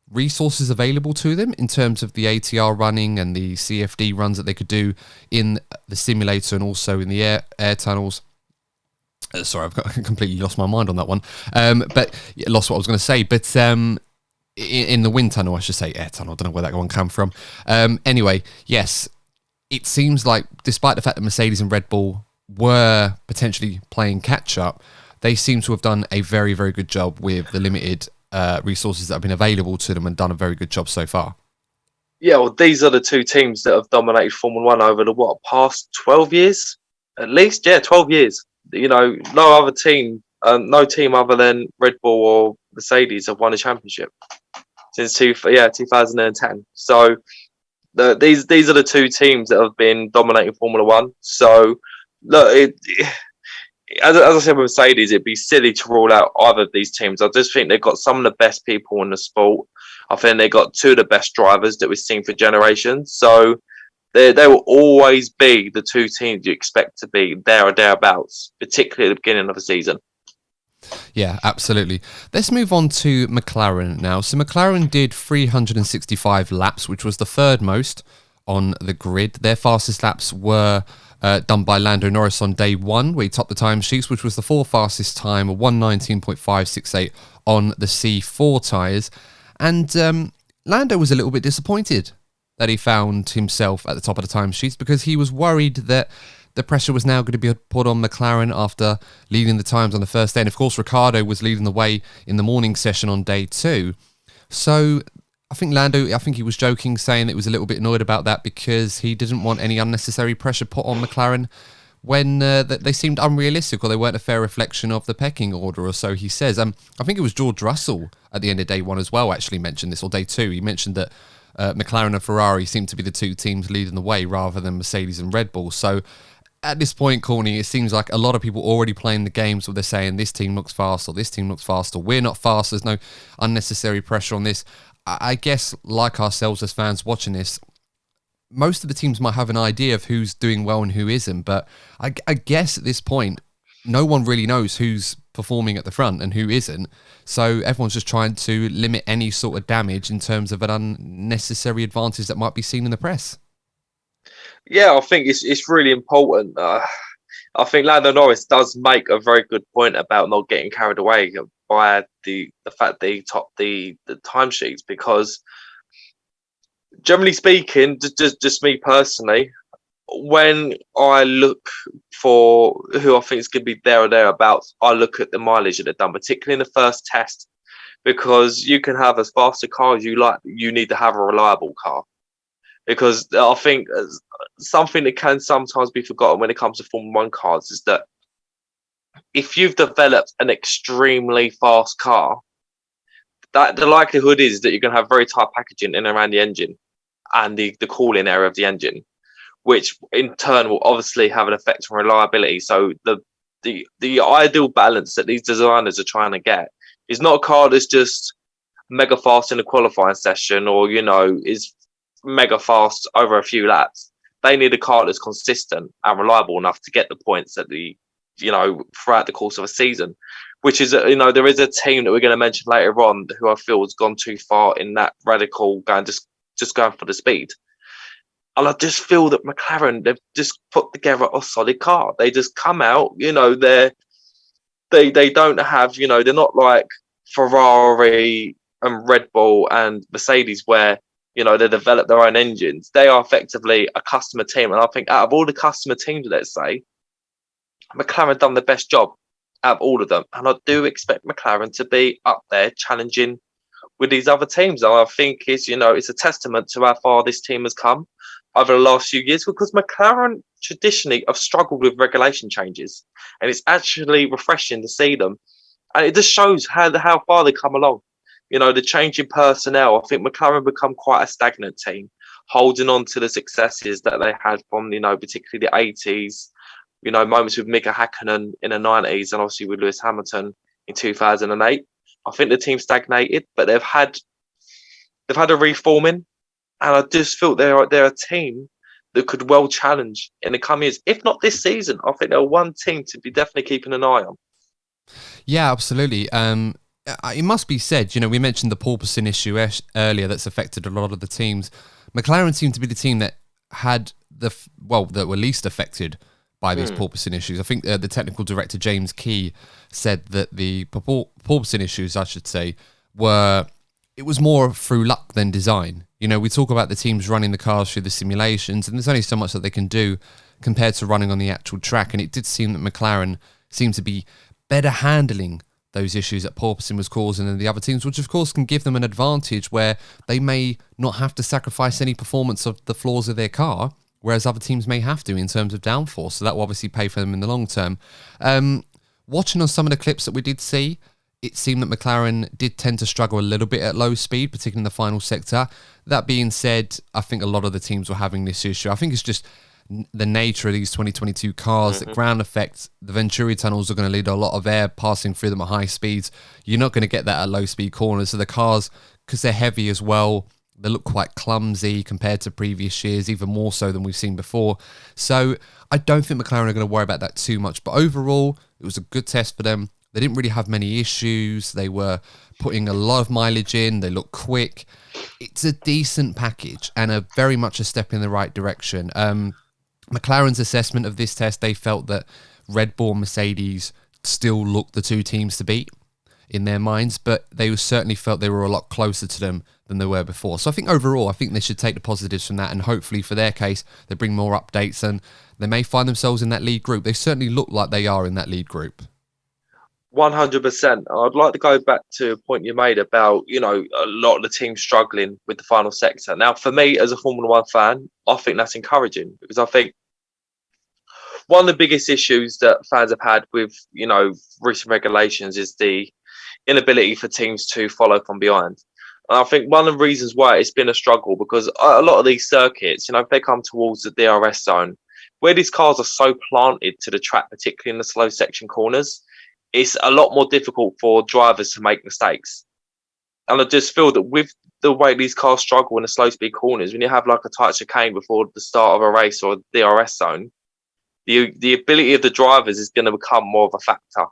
resources available to them in terms of the ATR running and the CFD runs that they could do in the simulator and also in the air tunnels. Sorry, I've completely lost my mind on that one. But lost what I was going to say. But in the wind tunnel, I should say, air tunnel. I don't know where that one came from. Anyway, yes, it seems like despite the fact that Mercedes and Red Bull were potentially playing catch up, they seem to have done a very, very good job with the limited resources that have been available to them and done a very good job so far. Yeah, well, these are the two teams that have dominated Formula 1 over the, past 12 years? At least, yeah, 12 years. You know, no other team, no team other than Red Bull or Mercedes have won a championship since 2010. So these are the two teams that have been dominating Formula 1. So, look, as I said with Mercedes, it'd be silly to rule out either of these teams. I just think they've got some of the best people in the sport. I think they've got 2 of the best drivers that we've seen for generations. So they will always be the 2 teams you expect to be there or thereabouts, particularly at the beginning of the season. Yeah, absolutely. Let's move on to McLaren now. So McLaren did 365 laps, which was the 3rd most on the grid. Their fastest laps were done by Lando Norris on day 1, where he topped the timesheets, which was the 4th fastest time, 1:19.568 on the C4 tyres. And Lando was a little bit disappointed that he found himself at the top of the timesheets, because he was worried that the pressure was now going to be put on McLaren after leading the times on the first day. And of course, Ricciardo was leading the way in the morning session on day 2. So I think Lando, I think he was joking, saying that he was a little bit annoyed about that because he didn't want any unnecessary pressure put on McLaren when they seemed unrealistic or they weren't a fair reflection of the pecking order, or so he says. I think it was George Russell at the end of day 1 as well actually mentioned this, or day 2. He mentioned that McLaren and Ferrari seemed to be the 2 teams leading the way rather than Mercedes and Red Bull. So at this point, Corny, it seems like a lot of people already playing the games where they're saying this team looks fast or this team looks fast or we're not fast. There's no unnecessary pressure on this. I guess, like ourselves as fans watching this, most of the teams might have an idea of who's doing well and who isn't. But I guess at this point, no one really knows who's performing at the front and who isn't. So everyone's just trying to limit any sort of damage in terms of an unnecessary advantage that might be seen in the press. Yeah, I think it's really important. I think Lando Norris does make a very good point about not getting carried away by the fact that he topped the timesheets, because generally speaking, just me personally, when I look for who I think is going to be there or thereabouts, I look at the mileage that they've done, particularly in the first test, because you can have as fast a car as you like, you need to have a reliable car. Because I think something that can sometimes be forgotten when it comes to Formula 1 cars is that if you've developed an extremely fast car, that the likelihood is that you're going to have very tight packaging in and around the engine and the cooling area of the engine, which in turn will obviously have an effect on reliability. So the ideal balance that these designers are trying to get is not a car that's just mega fast in a qualifying session, or is mega fast over a few laps. They need a car that's consistent and reliable enough to get the points at throughout the course of a season. Which is, there is a team that we're going to mention later on who I feel has gone too far in that radical just going for the speed. And I just feel that McLaren, they've just put together a solid car. They just come out, they don't have, they're not like Ferrari and Red Bull and Mercedes where, they develop their own engines. They are effectively a customer team. And I think out of all the customer teams, let's say, McLaren done the best job out of all of them. And I do expect McLaren to be up there challenging with these other teams. And I think it's a testament to how far this team has come over the last few years, because McLaren traditionally have struggled with regulation changes. And it's actually refreshing to see them. And it just shows how far they come along. The change in personnel, I think McLaren become quite a stagnant team, holding on to the successes that they had from, particularly the 80s, moments with Mika Hakkinen in the 90s, and obviously with Lewis Hamilton in 2008. I think the team stagnated, but they've had a reforming, and I just feel they're a team that could well challenge in the coming years. If not this season, I think they're one team to be definitely keeping an eye on. Yeah, absolutely. It must be said, we mentioned the porpoising issue earlier that's affected a lot of the teams. McLaren seemed to be the team that had that were least affected by these porpoising issues. I think the technical director, James Key, said that the porpoising issues, I should say, it was more through luck than design. We talk about the teams running the cars through the simulations, and there's only so much that they can do compared to running on the actual track. And it did seem that McLaren seemed to be better handling those issues that porpoising was causing than the other teams, which of course can give them an advantage where they may not have to sacrifice any performance of the flaws of their car, whereas other teams may have to in terms of downforce. So that will obviously pay for them in the long term. Watching on some of the clips that we did see, it seemed that McLaren did tend to struggle a little bit at low speed, particularly in the final sector. That being said, I think a lot of the teams were having this issue. I think it's just the nature of these 2022 cars, the ground effect, the Venturi tunnels are going to lead a lot of air passing through them at high speeds. You're not going to get that at low speed corners. So the cars, because they're heavy as well, they look quite clumsy compared to previous years, even more so than we've seen before. So I don't think McLaren are going to worry about that too much. But overall, it was a good test for them. They didn't really have many issues. They were putting a lot of mileage in. They look quick. It's a decent package and very much a step in the right direction. McLaren's assessment of this test, they felt that Red Bull and Mercedes still looked the two teams to beat in their minds, but they certainly felt they were a lot closer to them than they were before. So I think overall, they should take the positives from that, and hopefully for their case, they bring more updates and they may find themselves in that lead group. They certainly look like they are in that lead group. 100%. I'd like to go back to a point you made about, a lot of the teams struggling with the final sector. Now, for me, as a Formula One fan, I think that's encouraging, because I think one of the biggest issues that fans have had with, recent regulations is the inability for teams to follow from behind. And I think one of the reasons why it's been a struggle, because a lot of these circuits, if they come towards the DRS zone, where these cars are so planted to the track, particularly in the slow section corners, it's a lot more difficult for drivers to make mistakes. And I just feel that with the way these cars struggle in the slow speed corners, when you have like a tight chicane before the start of a race or a DRS zone, the ability of the drivers is going to become more of a factor,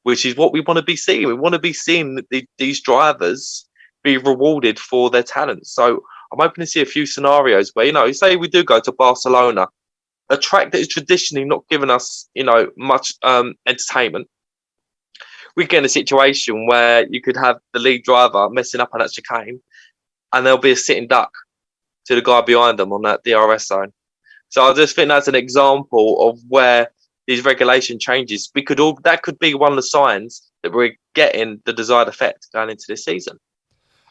which is what we want to be seeing. We want to be seeing these drivers be rewarded for their talents. So I'm hoping to see a few scenarios where, say we do go to Barcelona, a track that is traditionally not given us, much entertainment. We get in a situation where you could have the lead driver messing up on that chicane, and there'll be a sitting duck to the guy behind them on that DRS zone. So I just think that's an example of where these regulation changes, that could be one of the signs that we're getting the desired effect going into this season.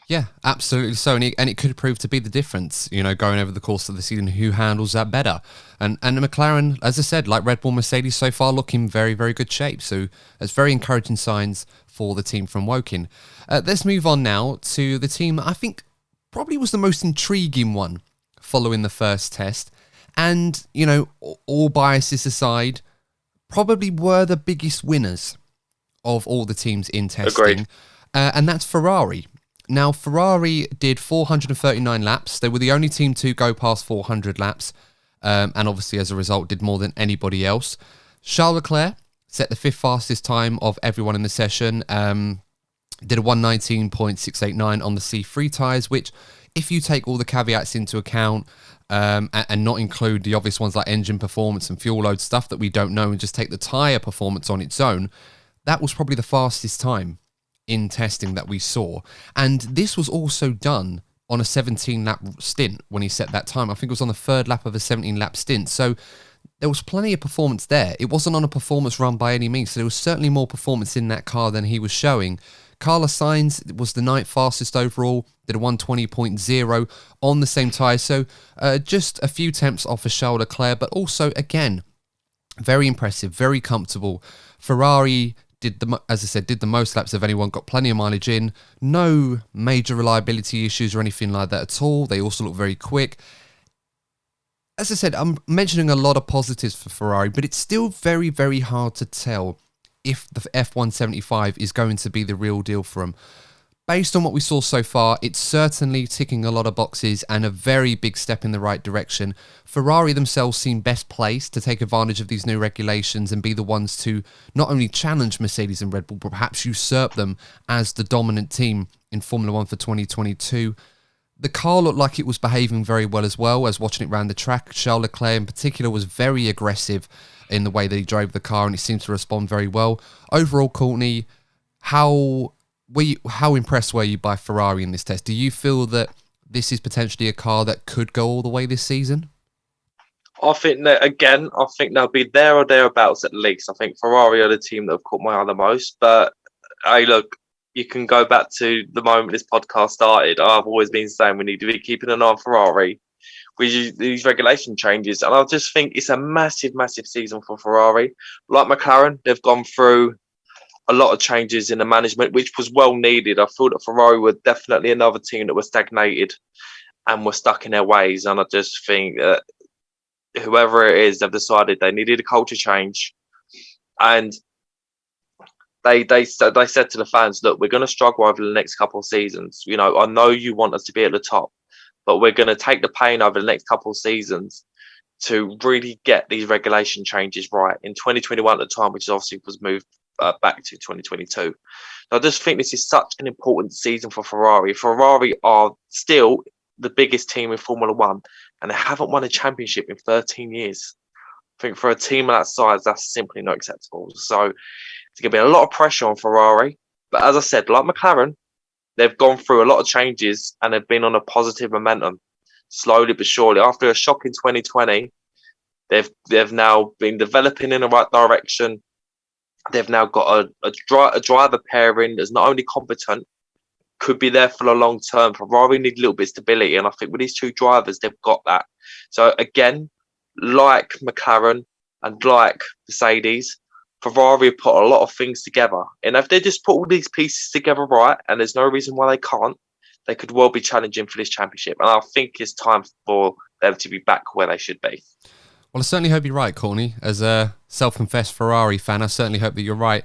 Yeah, absolutely so. And it could prove to be the difference, going over the course of the season, who handles that better. And McLaren, as I said, like Red Bull, Mercedes so far, look in very, very good shape. So it's very encouraging signs for the team from Woking. Let's move on now to the team that I think probably was the most intriguing one following the first test. And, all biases aside, probably were the biggest winners of all the teams in testing. Agreed. And that's Ferrari. Now, Ferrari did 439 laps. They were the only team to go past 400 laps. And obviously, as a result, did more than anybody else. Charles Leclerc set the 5th fastest time of everyone in the session. Did a 119.689 on the C3 tyres, which, if you take all the caveats into account, and not include the obvious ones like engine performance and fuel load stuff that we don't know, and just take the tyre performance on its own, that was probably the fastest time in testing that we saw. And this was also done on a 17-lap stint when he set that time. I think it was on the 3rd lap of a 17-lap stint. So there was plenty of performance there. It wasn't on a performance run by any means, so there was certainly more performance in that car than he was showing. Carlos Sainz was the 9th fastest overall, did a 120.0 on the same tyre. So just a few tenths off of Charles Leclerc, but also, again, very impressive, very comfortable. Ferrari did the most laps of anyone, got plenty of mileage in, no major reliability issues or anything like that at all. They also look very quick. As I said, I'm mentioning a lot of positives for Ferrari, but it's still very, very hard to tell if the F175 is going to be the real deal for them. Based on what we saw so far, it's certainly ticking a lot of boxes and a very big step in the right direction. Ferrari themselves seem best placed to take advantage of these new regulations and be the ones to not only challenge Mercedes and Red Bull, but perhaps usurp them as the dominant team in Formula 1 for 2022. The car looked like it was behaving very well as well as watching it around the track. Charles Leclerc in particular was very aggressive in the way that he drove the car, and it seemed to respond very well. Overall, Courtney, how impressed were you by Ferrari in this test? Do you feel that this is potentially a car that could go all the way this season? I think they'll be there or thereabouts at least. I think Ferrari are the team that have caught my eye the most. But hey, look, you can go back to the moment this podcast started. I've always been saying we need to be keeping an eye on Ferrari with these regulation changes. And I just think it's a massive, massive season for Ferrari. Like McLaren, they've gone through a lot of changes in the management, which was well needed. I thought that Ferrari were definitely another team that was stagnated and were stuck in their ways. And I just think that whoever it is, they've decided they needed a culture change. And they said to the fans, look, we're going to struggle over the next couple of seasons. I know you want us to be at the top, but we're going to take the pain over the next couple of seasons to really get these regulation changes right. In 2021 at the time, which obviously was moved back to 2022. I just think this is such an important season for Ferrari. Ferrari are still the biggest team in Formula 1, and they haven't won a championship in 13 years. I think for a team of that size, that's simply not acceptable. So it's going to be a lot of pressure on Ferrari. But as I said, like McLaren, they've gone through a lot of changes and they've been on a positive momentum, slowly but surely. After a shock in 2020, they've now been developing in the right direction. They've now got a driver pairing that's not only competent, could be there for the long term. Ferrari need a little bit of stability, and I think with these two drivers, they've got that. So again, like McLaren and like Mercedes, Ferrari have put a lot of things together. And if they just put all these pieces together right, and there's no reason why they can't, they could well be challenging for this championship. And I think it's time for them to be back where they should be. Well, I certainly hope you're right, Courtney. As a self-confessed Ferrari fan, I certainly hope that you're right.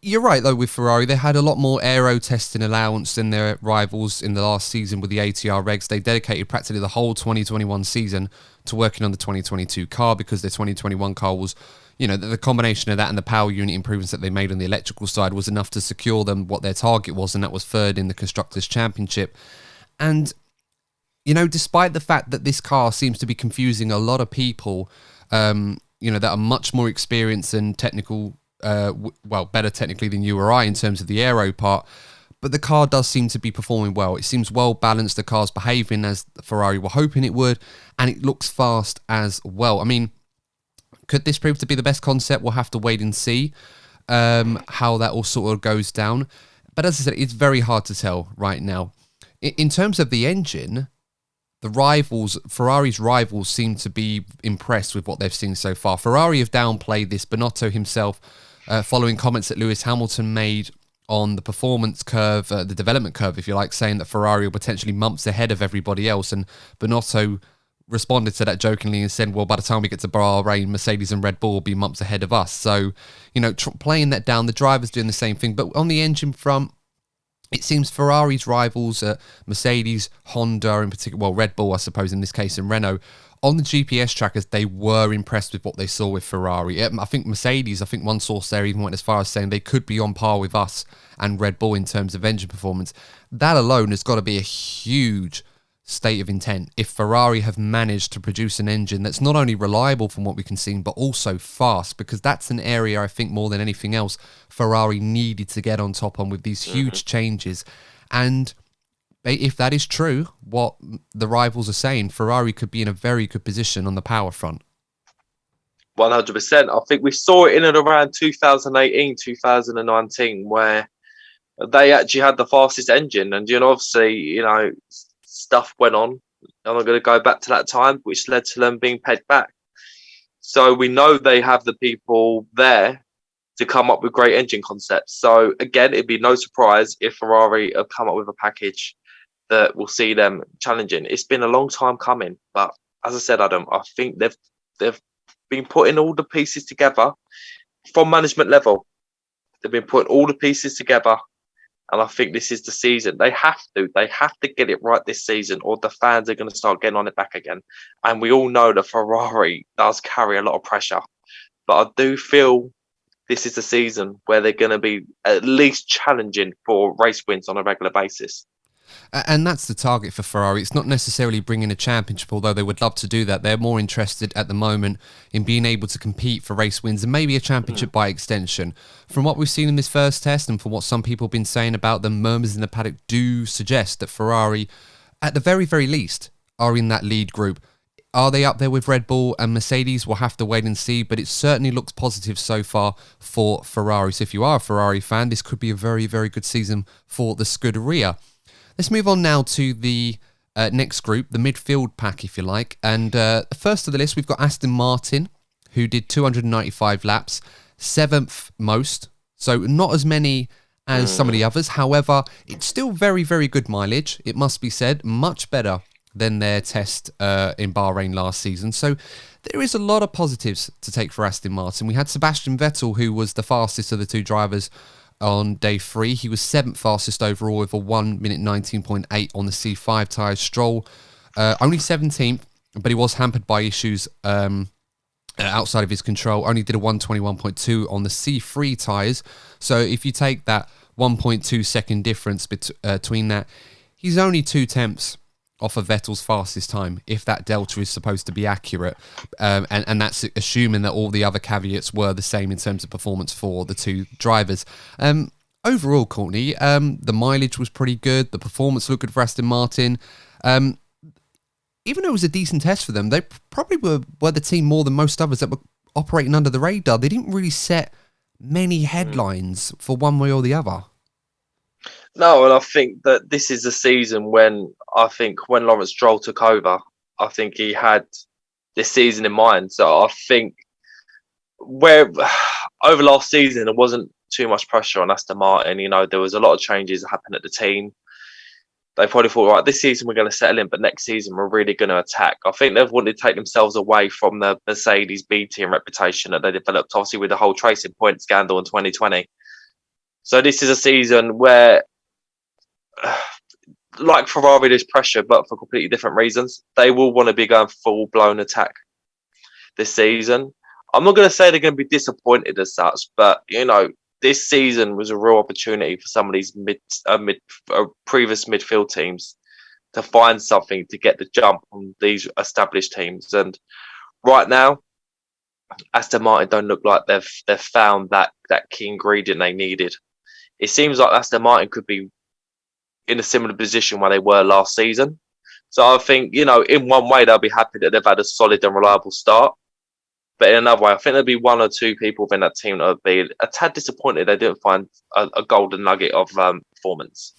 You're right, though, with Ferrari. They had a lot more aero testing allowance than their rivals in the last season with the ATR regs. They dedicated practically the whole 2021 season to working on the 2022 car because their 2021 car was, the combination of that and the power unit improvements that they made on the electrical side was enough to secure them what their target was, and that was third in the Constructors' Championship. And despite the fact that this car seems to be confusing a lot of people, that are much more experienced and technical, better technically than you or I in terms of the aero part, but the car does seem to be performing well. It seems well balanced. The car's behaving as Ferrari were hoping it would, and it looks fast as well. I mean, could this prove to be the best concept? We'll have to wait and see how that all sort of goes down. But as I said, it's very hard to tell right now. In terms of the engine, Ferrari's rivals seem to be impressed with what they've seen so far. Ferrari have downplayed this. Binotto himself, following comments that Lewis Hamilton made on the performance curve, the development curve, if you like, saying that Ferrari are potentially months ahead of everybody else. And Binotto responded to that jokingly and said, well, by the time we get to Bahrain, Mercedes and Red Bull will be months ahead of us. So, playing that down, the drivers doing the same thing. But on the engine front, it seems Ferrari's rivals, Mercedes, Honda in particular, well, Red Bull, I suppose, in this case, and Renault, on the GPS trackers, they were impressed with what they saw with Ferrari. I think Mercedes, one source there even went as far as saying they could be on par with us and Red Bull in terms of engine performance. That alone has got to be a huge state of intent if Ferrari have managed to produce an engine that's not only reliable from what we can see, but also fast, because that's an area I think more than anything else Ferrari needed to get on top on with these huge changes. And if that is true, what the rivals are saying, Ferrari could be in a very good position on the power front. 100%. I think we saw it in and around 2018, 2019, where they actually had the fastest engine. And, obviously, stuff went on. I'm not going to go back to that time, which led to them being pegged back. So we know they have the people there to come up with great engine concepts. So, again, it'd be no surprise if Ferrari have come up with a package that will see them challenging. It's been a long time coming, but as I said, Adam, I think they've been putting all the pieces together from management level. They've been putting all the pieces together, and I think this is the season. They have to get it right this season, or the fans are going to start getting on it back again. And we all know that Ferrari does carry a lot of pressure, but I do feel this is the season where they're going to be at least challenging for race wins on a regular basis. And that's the target for Ferrari. It's not necessarily bringing a championship, although they would love to do that. They're more interested at the moment in being able to compete for race wins and maybe a championship by extension. From what we've seen in this first test and from what some people have been saying about them, murmurs in the paddock do suggest that Ferrari, at the very, very least, are in that lead group. Are they up there with Red Bull and Mercedes? We'll have to wait and see, but it certainly looks positive so far for Ferrari. So if you are a Ferrari fan, this could be a very, very good season for the Scuderia. Let's move on now to the next group, the midfield pack, if you like. And first of the list, we've got Aston Martin, who did 295 laps, 7th most. So not as many as some of the others. However, it's still very, very good mileage. It must be said, much better than their test in Bahrain last season. So there is a lot of positives to take for Aston Martin. We had Sebastian Vettel, who was the fastest of the two drivers on day 3. He was 7th fastest overall with a 1 minute 19.8 on the C5 tyres. Stroll only 17th, but he was hampered by issues outside of his control. Only did a 121.2 on the C3 tyres. So if you take that 1.2 second difference between that, he's only 2/10 off of Vettel's fastest time, if that delta is supposed to be accurate. And that's assuming that all the other caveats were the same in terms of performance for the two drivers. Overall, Courtney, the mileage was pretty good. The performance looked good for Aston Martin. Even though it was a decent test for them, they probably were the team more than most others that were operating under the radar. They didn't really set many headlines for one way or the other. No, and I think that this is a season when Lawrence Stroll took over, I think he had this season in mind. So I think where over last season, there wasn't too much pressure on Aston Martin. There was a lot of changes that happened at the team. They probably thought, right, this season we're going to settle in, but next season we're really going to attack. I think they've wanted to take themselves away from the Mercedes B team reputation that they developed, obviously, with the whole Racing Point scandal in 2020. So this is a season where, like Ferrari, there's pressure, but for completely different reasons. They will want to be going full-blown attack this season. I'm not going to say they're going to be disappointed as such, but, this season was a real opportunity for some of these previous midfield teams to find something to get the jump on these established teams. And right now, Aston Martin don't look like they've found that key ingredient they needed. It seems like Aston Martin could be in a similar position where they were last season. So I think, in one way, they'll be happy that they've had a solid and reliable start. But in another way, I think there'll be one or two people within that team that would be a tad disappointed they didn't find a golden nugget of performance.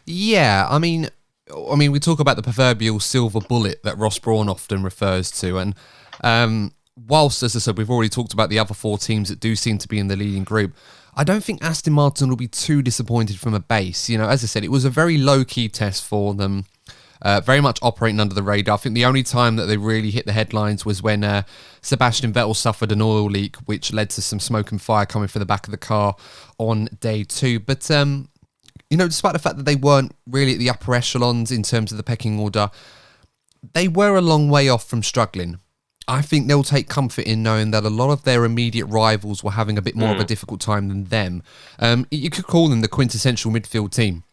Yeah, I mean, we talk about the proverbial silver bullet that Ross Brawn often refers to. And whilst, as I said, we've already talked about the other 4 teams that do seem to be in the leading group, I don't think Aston Martin will be too disappointed from a base. As I said, it was a very low-key test for them. very much operating under the radar. I think the only time that they really hit the headlines was when Sebastian Vettel suffered an oil leak, which led to some smoke and fire coming from the back of the car on day 2. But, despite the fact that they weren't really at the upper echelons in terms of the pecking order, they were a long way off from struggling. I think they'll take comfort in knowing that a lot of their immediate rivals were having a bit more of a difficult time than them. You could call them the quintessential midfield team.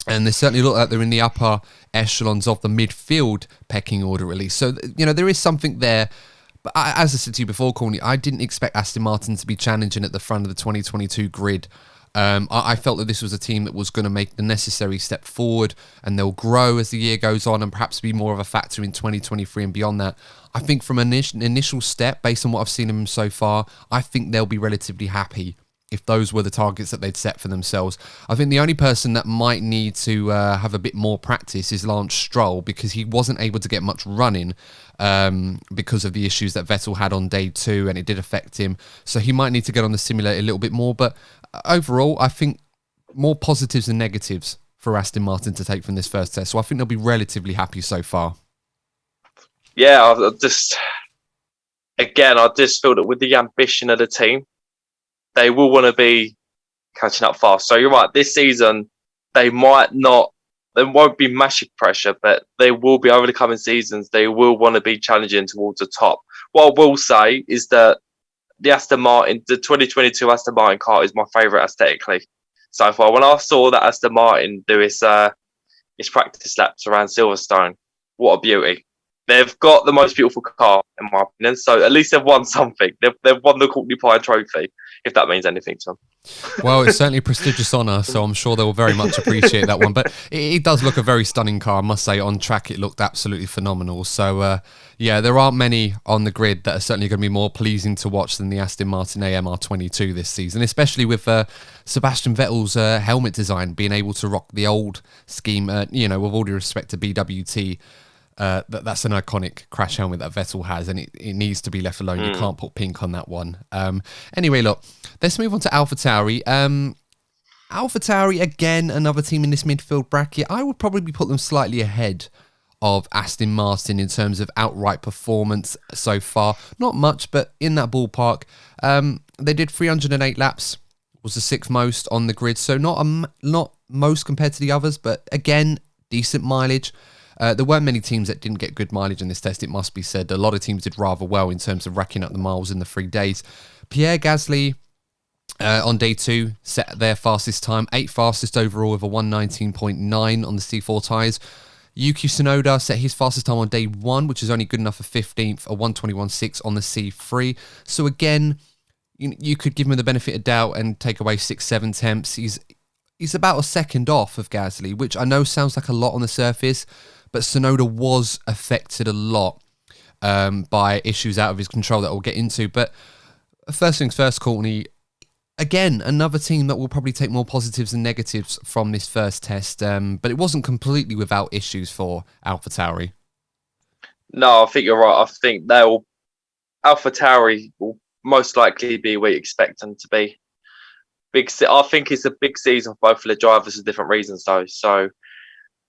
And they certainly look like they're in the upper echelons of the midfield pecking order, at least. So, there is something there. But as I said to you before, Corny, I didn't expect Aston Martin to be challenging at the front of the 2022 grid. I felt that this was a team that was going to make the necessary step forward, and they'll grow as the year goes on and perhaps be more of a factor in 2023 and beyond that. I think from an initial step, based on what I've seen of them so far, I think they'll be relatively happy if those were the targets that they'd set for themselves. I think the only person that might need to have a bit more practice is Lance Stroll, because he wasn't able to get much running because of the issues that Vettel had on day 2, and it did affect him. So he might need to get on the simulator a little bit more. But overall, I think more positives than negatives for Aston Martin to take from this first test. So I think they'll be relatively happy so far. Yeah, I just feel that with the ambition of the team, they will want to be catching up fast. So you're right, this season, there won't be massive pressure, but they will be over the coming seasons. They will want to be challenging towards the top. What I will say is that the 2022 Aston Martin car is my favourite aesthetically so far. When I saw that Aston Martin do its practice laps around Silverstone, what a beauty. They've got the most beautiful car, in my opinion. So at least they've won something. They've won the Courtney Pine Trophy, if that means anything to them. Well, it's certainly a prestigious honour, so I'm sure they will very much appreciate that one. But it does look a very stunning car, I must say. On track, it looked absolutely phenomenal. So, there aren't many on the grid that are certainly going to be more pleasing to watch than the Aston Martin AMR22 this season, especially with Sebastian Vettel's helmet design being able to rock the old scheme, with all due respect to BWT. That's an iconic crash helmet that Vettel has, and it needs to be left alone. You can't put pink on that one. Anyway, look, let's move on to Alfa Tauri. Alfa Tauri, again, another team in this midfield bracket. I would probably put them slightly ahead of Aston Martin in terms of outright performance so far. Not much, but in that ballpark. They did 308 laps, was the 6th most on the grid, so not most compared to the others, but again, decent mileage. There weren't many teams that didn't get good mileage in this test, it must be said. A lot of teams did rather well in terms of racking up the miles in the 3 days. Pierre Gasly on day 2 set their fastest time, 8th fastest overall with a 119.9 on the C4 tyres. Yuki Tsunoda set his fastest time on day 1, which is only good enough for 15th, a 121.6 on the C3. So again, you could give him the benefit of doubt and take away 6-7 tenths. He's about a second off of Gasly, which I know sounds like a lot on the surface, but Tsunoda was affected a lot by issues out of his control that we'll get into. But first things first, Courtney, again, another team that will probably take more positives than negatives from this first test, but it wasn't completely without issues for Alfa Tauri. No, I think you're right. I think Alfa Tauri will most likely be where you expect them to be. I think it's a big season for both of the drivers for different reasons, though. So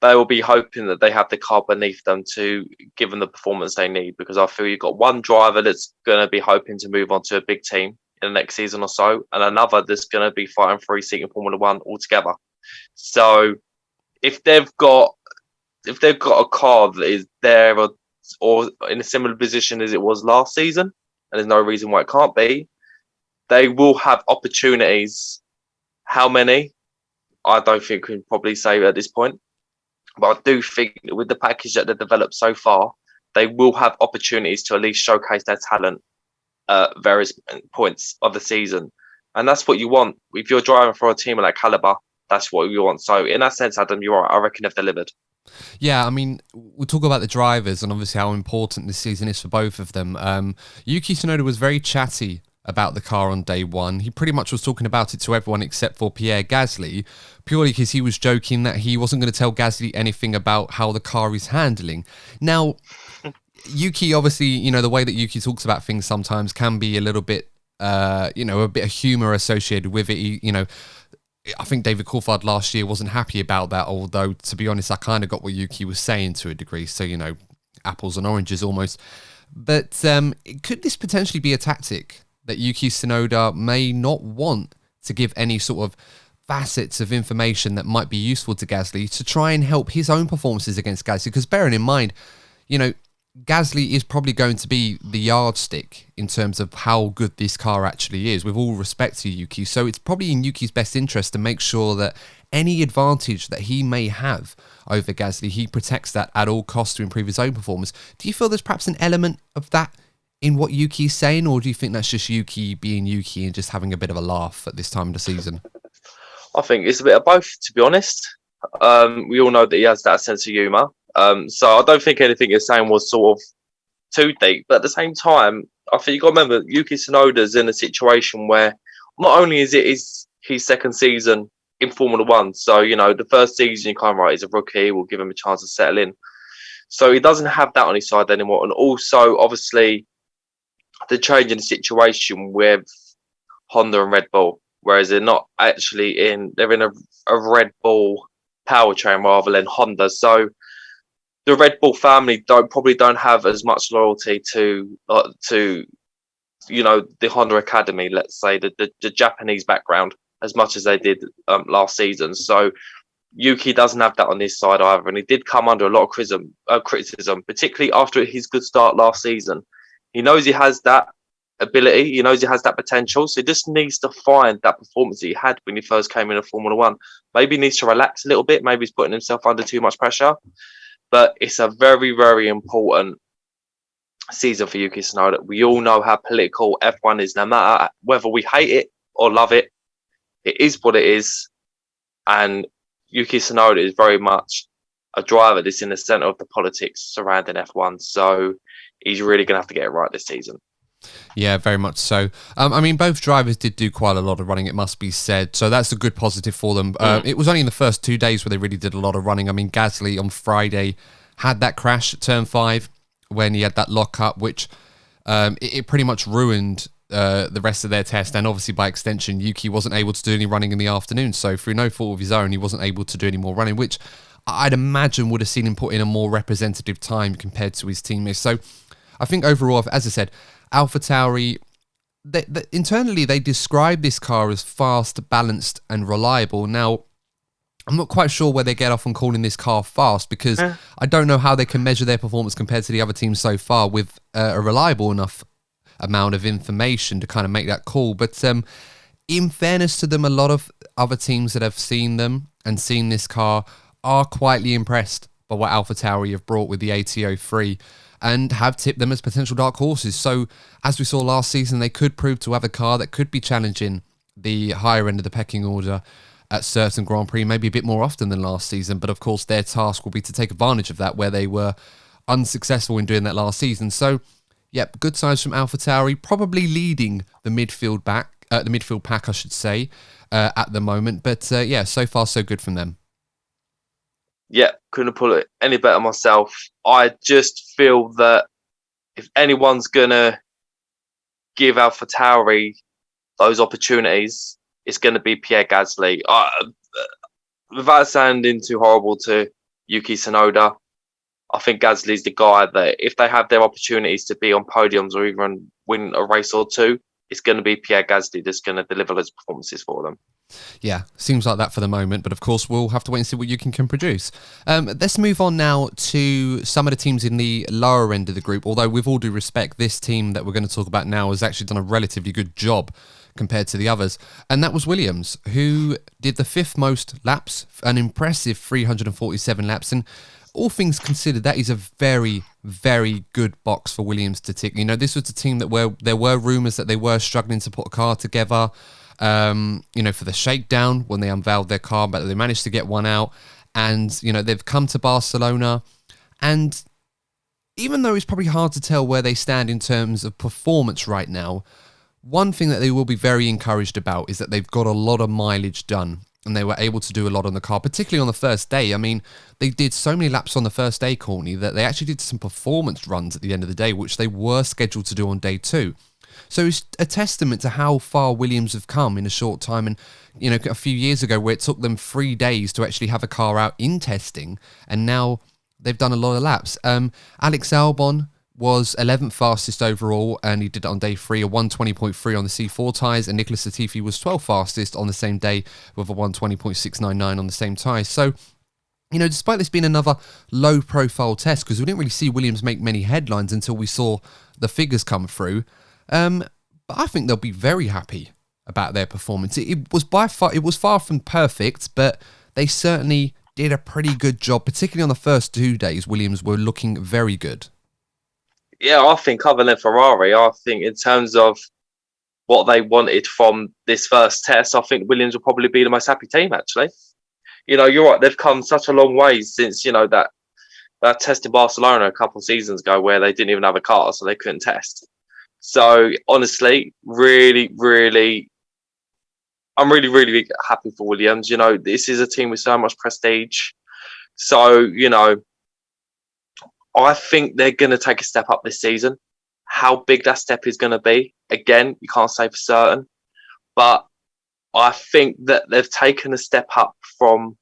they will be hoping that they have the car beneath them to give them the performance they need, because I feel you've got one driver that's going to be hoping to move on to a big team in the next season or so, and another that's going to be fighting for a seat in Formula One altogether. So if they've got a car that is there or in a similar position as it was last season, and there's no reason why it can't be, they will have opportunities. How many? I don't think we can probably say at this point. But I do think that with the package that they've developed so far, they will have opportunities to at least showcase their talent at various points of the season. And that's what you want. If you're driving for a team of that caliber, that's what you want. So in that sense, Adam, you're right. I reckon they've delivered. Yeah, I mean, we'll talk about the drivers and obviously how important this season is for both of them. Yuki Tsunoda was very chatty about the car on day 1. He pretty much was talking about it to everyone except for Pierre Gasly, purely because he was joking that he wasn't going to tell Gasly anything about how the car is handling. Now, Yuki, obviously, the way that Yuki talks about things sometimes can be a little bit, a bit of humour associated with it. I think David Coulthard last year wasn't happy about that, although, to be honest, I kind of got what Yuki was saying to a degree. So, apples and oranges almost. But could this potentially be a tactic that Yuki Tsunoda may not want to give any sort of facets of information that might be useful to Gasly to try and help his own performances against Gasly? Because bearing in mind, Gasly is probably going to be the yardstick in terms of how good this car actually is, with all respect to Yuki. So it's probably in Yuki's best interest to make sure that any advantage that he may have over Gasly, he protects that at all costs to improve his own performance. Do you feel there's perhaps an element of that in what Yuki's saying, or do you think that's just Yuki being Yuki and just having a bit of a laugh at this time of the season? I think it's a bit of both, to be honest. We all know that he has that sense of humour. So I don't think anything he's saying was sort of too deep. But at the same time, I think you've got to remember, Yuki Tsunoda's in a situation where not only is it his second season in Formula One, so, the first season you kind of he's a rookie, we'll give him a chance to settle in. So he doesn't have that on his side anymore. And also, obviously, the change in the situation with Honda and Red Bull, whereas they're not actually they're in a Red Bull powertrain rather than Honda. So the Red Bull family probably don't have as much loyalty to the Honda Academy, let's say, the Japanese background, as much as they did last season. So Yuki doesn't have that on his side either, and he did come under a lot of criticism, particularly after his good start last season. He knows he has that ability, he knows he has that potential, so he just needs to find that performance that he had when he first came into Formula One. Maybe he needs to relax a little bit, maybe he's putting himself under too much pressure. But it's a very, very important season for Yuki Tsunoda. We all know how political F1 is, no matter whether we hate it or love it. It is what it is. And Yuki Tsunoda is very much a driver that's in the centre of the politics surrounding F1. So he's really going to have to get it right this season. Yeah, very much so. Both drivers did do quite a lot of running, it must be said. So that's a good positive for them. It was only in the first 2 days where they really did a lot of running. Gasly on Friday had that crash at turn 5 when he had that lock-up, which it pretty much ruined the rest of their test. And obviously, by extension, Yuki wasn't able to do any running in the afternoon. So through no fault of his own, he wasn't able to do any more running, which I'd imagine would have seen him put in a more representative time compared to his teammates. So I think overall, as I said, AlphaTauri, internally they describe this car as fast, balanced and reliable. Now, I'm not quite sure where they get off on calling this car fast, because I don't know how they can measure their performance compared to the other teams so far with a reliable enough amount of information to kind of make that call. But in fairness to them, a lot of other teams that have seen them and seen this car are quietly impressed by what AlphaTauri have brought with the AT03. And have tipped them as potential dark horses. So, as we saw last season, they could prove to have a car that could be challenging the higher end of the pecking order at certain Grand Prix, maybe a bit more often than last season. But of course, their task will be to take advantage of that, where they were unsuccessful in doing that last season. So, yep, good signs from AlphaTauri, probably leading the midfield pack, I should say, at the moment. But so far so good from them. Yeah, couldn't put it any better myself. I just feel that if anyone's going to give AlphaTauri those opportunities, it's going to be Pierre Gasly. Without sounding too horrible to Yuki Tsunoda, I think Gasly's the guy that if they have their opportunities to be on podiums or even win a race or two, it's going to be Pierre Gasly that's going to deliver those performances for them. Yeah, seems like that for the moment, but of course we'll have to wait and see what Yuki can produce. Let's move on now to some of the teams in the lower end of the group, although with all due respect, this team that we're going to talk about now has actually done a relatively good job compared to the others, and that was Williams, who did the 5th most laps, an impressive 347 laps, and all things considered, that is a very, very good box for Williams to tick. This was a team that there were rumours that they were struggling to put a car together, for the shakedown when they unveiled their car, but they managed to get one out. And, they've come to Barcelona. And even though it's probably hard to tell where they stand in terms of performance right now, one thing that they will be very encouraged about is that they've got a lot of mileage done. And they were able to do a lot on the car, particularly on the first day. They did so many laps on the first day, Courtney, that they actually did some performance runs at the end of the day, which they were scheduled to do on day 2. So it's a testament to how far Williams have come in a short time. And, you know, a few years ago where it took them 3 days to actually have a car out in testing, and now they've done a lot of laps. Alex Albon was 11th fastest overall, and he did it on day 3, a 120.3 on the C4 tyres, and Nicholas Latifi was 12th fastest on the same day with a 120.699 on the same tyres. So, you know, despite this being another low-profile test, because we didn't really see Williams make many headlines until we saw the figures come through, but I think they'll be very happy about their performance. It was far from perfect, but they certainly did a pretty good job, particularly on the first 2 days. Williams were looking very good. Yeah, I think other than Ferrari, I think in terms of what they wanted from this first test, I think Williams will probably be the most happy team, actually. You know, you're right. They've come such a long way since, you know, that test in Barcelona a couple of seasons ago where they didn't even have a car, so they couldn't test. So, honestly, really, really, I'm really, really happy for Williams. You know, this is a team with so much prestige. So, you know, I think they're going to take a step up this season. How big that step is going to be, again, you can't say for certain. But I think that they've taken a step up from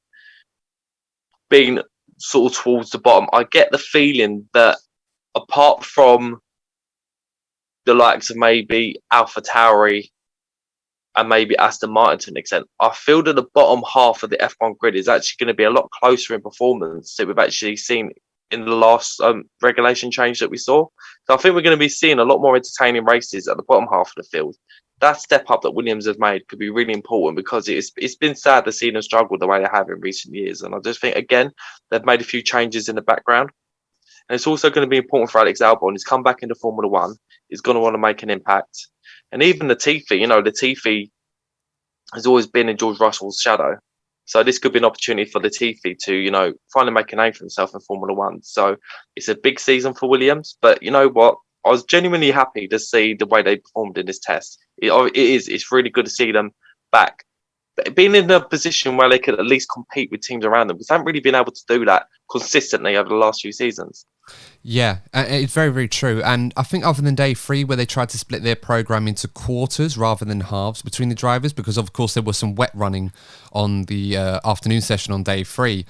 being sort of towards the bottom. I get the feeling that apart from the likes of maybe Alpha Tauri and maybe Aston Martin to an extent, I feel that the bottom half of the F1 grid is actually going to be a lot closer in performance that we've actually seen in the last regulation change that we saw. So I think we're going to be seeing a lot more entertaining races at the bottom half of the field. That step up that Williams have made could be really important because it's been sad to see them struggle the way they have in recent years. And I just think, again, they've made a few changes in the background. And it's also going to be important for Alex Albon. He's come back into Formula One. He's going to want to make an impact. And even Latifi, you know, Latifi has always been in George Russell's shadow. So this could be an opportunity for Latifi to, you know, finally make a name for himself in Formula One. So it's a big season for Williams. But you know what? I was genuinely happy to see the way they performed in this test. It's really good to see them back. Being in a position where they could at least compete with teams around them, because they haven't really been able to do that consistently over the last few seasons. Yeah, it's very, very true. And I think other than day 3, where they tried to split their program into quarters rather than halves between the drivers, because of course there was some wet running on the afternoon session on day 3,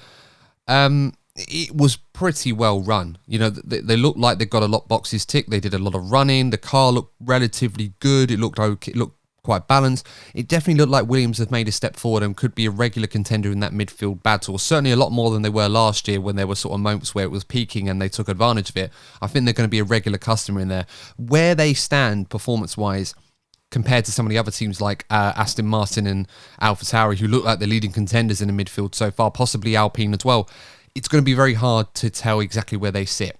it was pretty well run. You know, they looked like they got a lot of boxes ticked. They did a lot of running. The car looked relatively good. It looked okay. It looked quite balanced. It definitely looked like Williams have made a step forward and could be a regular contender in that midfield battle. Certainly a lot more than they were last year when there were sort of moments where it was peaking and they took advantage of it. I think they're going to be a regular customer in there. Where they stand performance-wise compared to some of the other teams like Aston Martin and Alfa Tauri, who look like the leading contenders in the midfield so far, possibly Alpine as well, it's going to be very hard to tell exactly where they sit.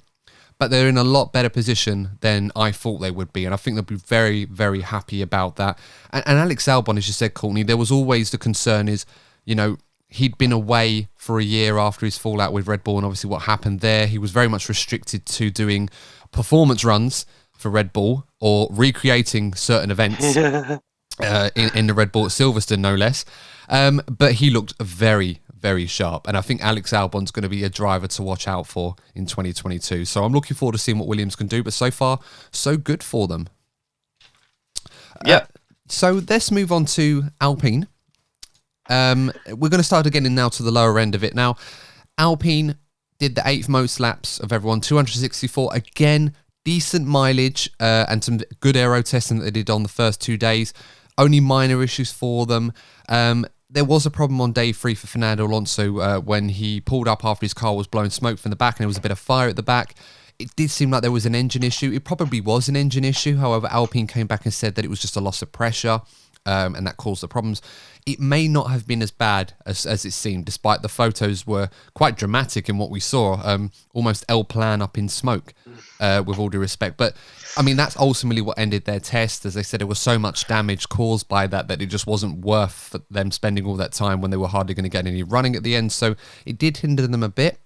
But they're in a lot better position than I thought they would be. And I think they'll be very, very happy about that. And Alex Albon, as you said, Courtney, there was always the concern is, you know, he'd been away for a year after his fallout with Red Bull and obviously what happened there. He was very much restricted to doing performance runs for Red Bull or recreating certain events in the Red Bull at Silverstone, no less. But he looked very, very sharp. And I think Alex Albon's going to be a driver to watch out for in 2022. So I'm looking forward to seeing what Williams can do. But so far, so good for them. Yeah. So let's move on to Alpine. We're going to start getting now to the lower end of it. Now, Alpine did the 8th most laps of everyone, 264. Again, decent mileage and some good aero testing that they did on the first 2 days. Only minor issues for them. There was a problem on day 3 for Fernando Alonso when he pulled up after his car was blowing smoke from the back and there was a bit of fire at the back. It did seem like there was an engine issue. It probably was an engine issue. However, Alpine came back and said that it was just a loss of pressure and that caused the problems. It may not have been as bad as it seemed, despite the photos were quite dramatic in what we saw. Almost El Plan up in smoke, with all due respect. But, I mean, that's ultimately what ended their test. As they said, there was so much damage caused by that it just wasn't worth them spending all that time when they were hardly going to get any running at the end. So it did hinder them a bit.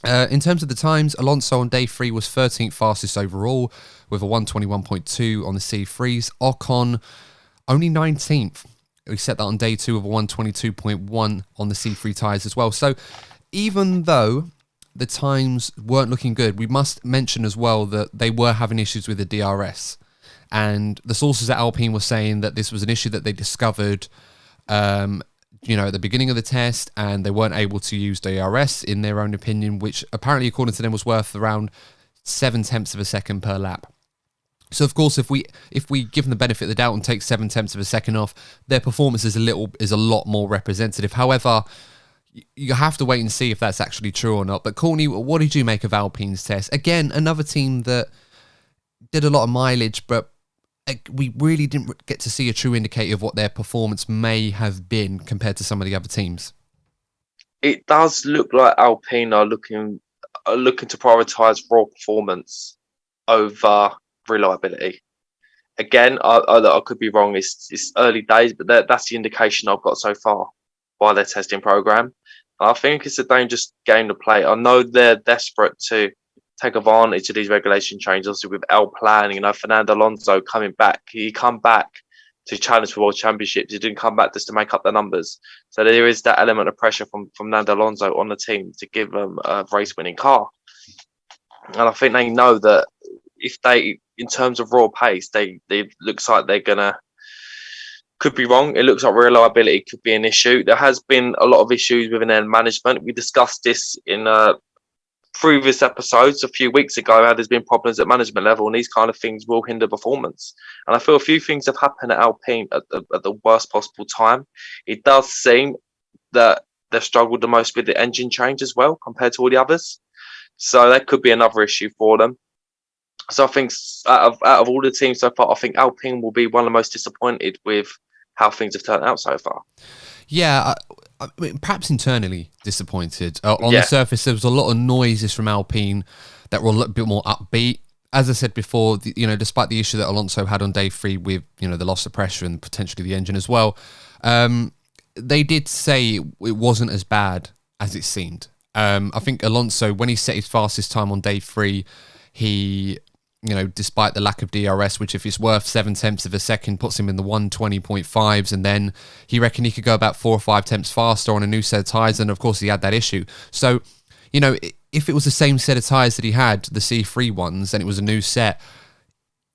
In terms of the times, Alonso on day 3 was 13th fastest overall with a 121.2 on the C3s. Ocon only 19th. We set that on day 2 with a 122.1 on the C3 tyres as well. So even though the times weren't looking good, we must mention as well that they were having issues with the DRS. And the sources at Alpine were saying that this was an issue that they discovered, at the beginning of the test, and they weren't able to use DRS in their own opinion, which apparently, according to them, was worth around 0.7 of a second per lap. So, of course, if we give them the benefit of the doubt and take 0.7 of a second off, their performance is a lot more representative. However, you have to wait and see if that's actually true or not. But Courtney, what did you make of Alpine's test? Again, another team that did a lot of mileage, but we really didn't get to see a true indicator of what their performance may have been compared to some of the other teams. It does look like Alpine are looking to prioritise raw performance over reliability. Again, I could be wrong. It's early days, but that's the indication I've got so far by their testing program. I think it's a dangerous game to play. I know they're desperate to take advantage of these regulation changes. Obviously, with Alpine, Fernando Alonso coming back. He come back to challenge for world championships. He didn't come back just to make up the numbers. So there is that element of pressure from Fernando Alonso on the team to give them a race-winning car. And I think they know that if they, in terms of raw pace, they looks like they're gonna. Could be wrong. It looks like reliability could be an issue. There has been a lot of issues within their management. We discussed this in previous episodes a few weeks ago, how there's been problems at management level, and these kind of things will hinder performance. And I feel a few things have happened at Alpine at the worst possible time. It does seem that they've struggled the most with the engine change as well compared to all the others. So that could be another issue for them. So I think out of all the teams so far, I think Alpine will be one of the most disappointed with how things have turned out so far. Yeah, I mean, perhaps internally disappointed. On the surface, there was a lot of noises from Alpine that were a little bit more upbeat. As I said before, despite the issue that Alonso had on day 3 with, the loss of pressure and potentially the engine as well, they did say it wasn't as bad as it seemed. I think Alonso, when he set his fastest time on day 3, he... despite the lack of DRS, which if it's worth 0.7 of a second, puts him in the 120.5s, and then he reckoned he could go about 4 or 5 tenths faster on a new set of tyres, and of course he had that issue. So, if it was the same set of tyres that he had, the C3 ones, and it was a new set,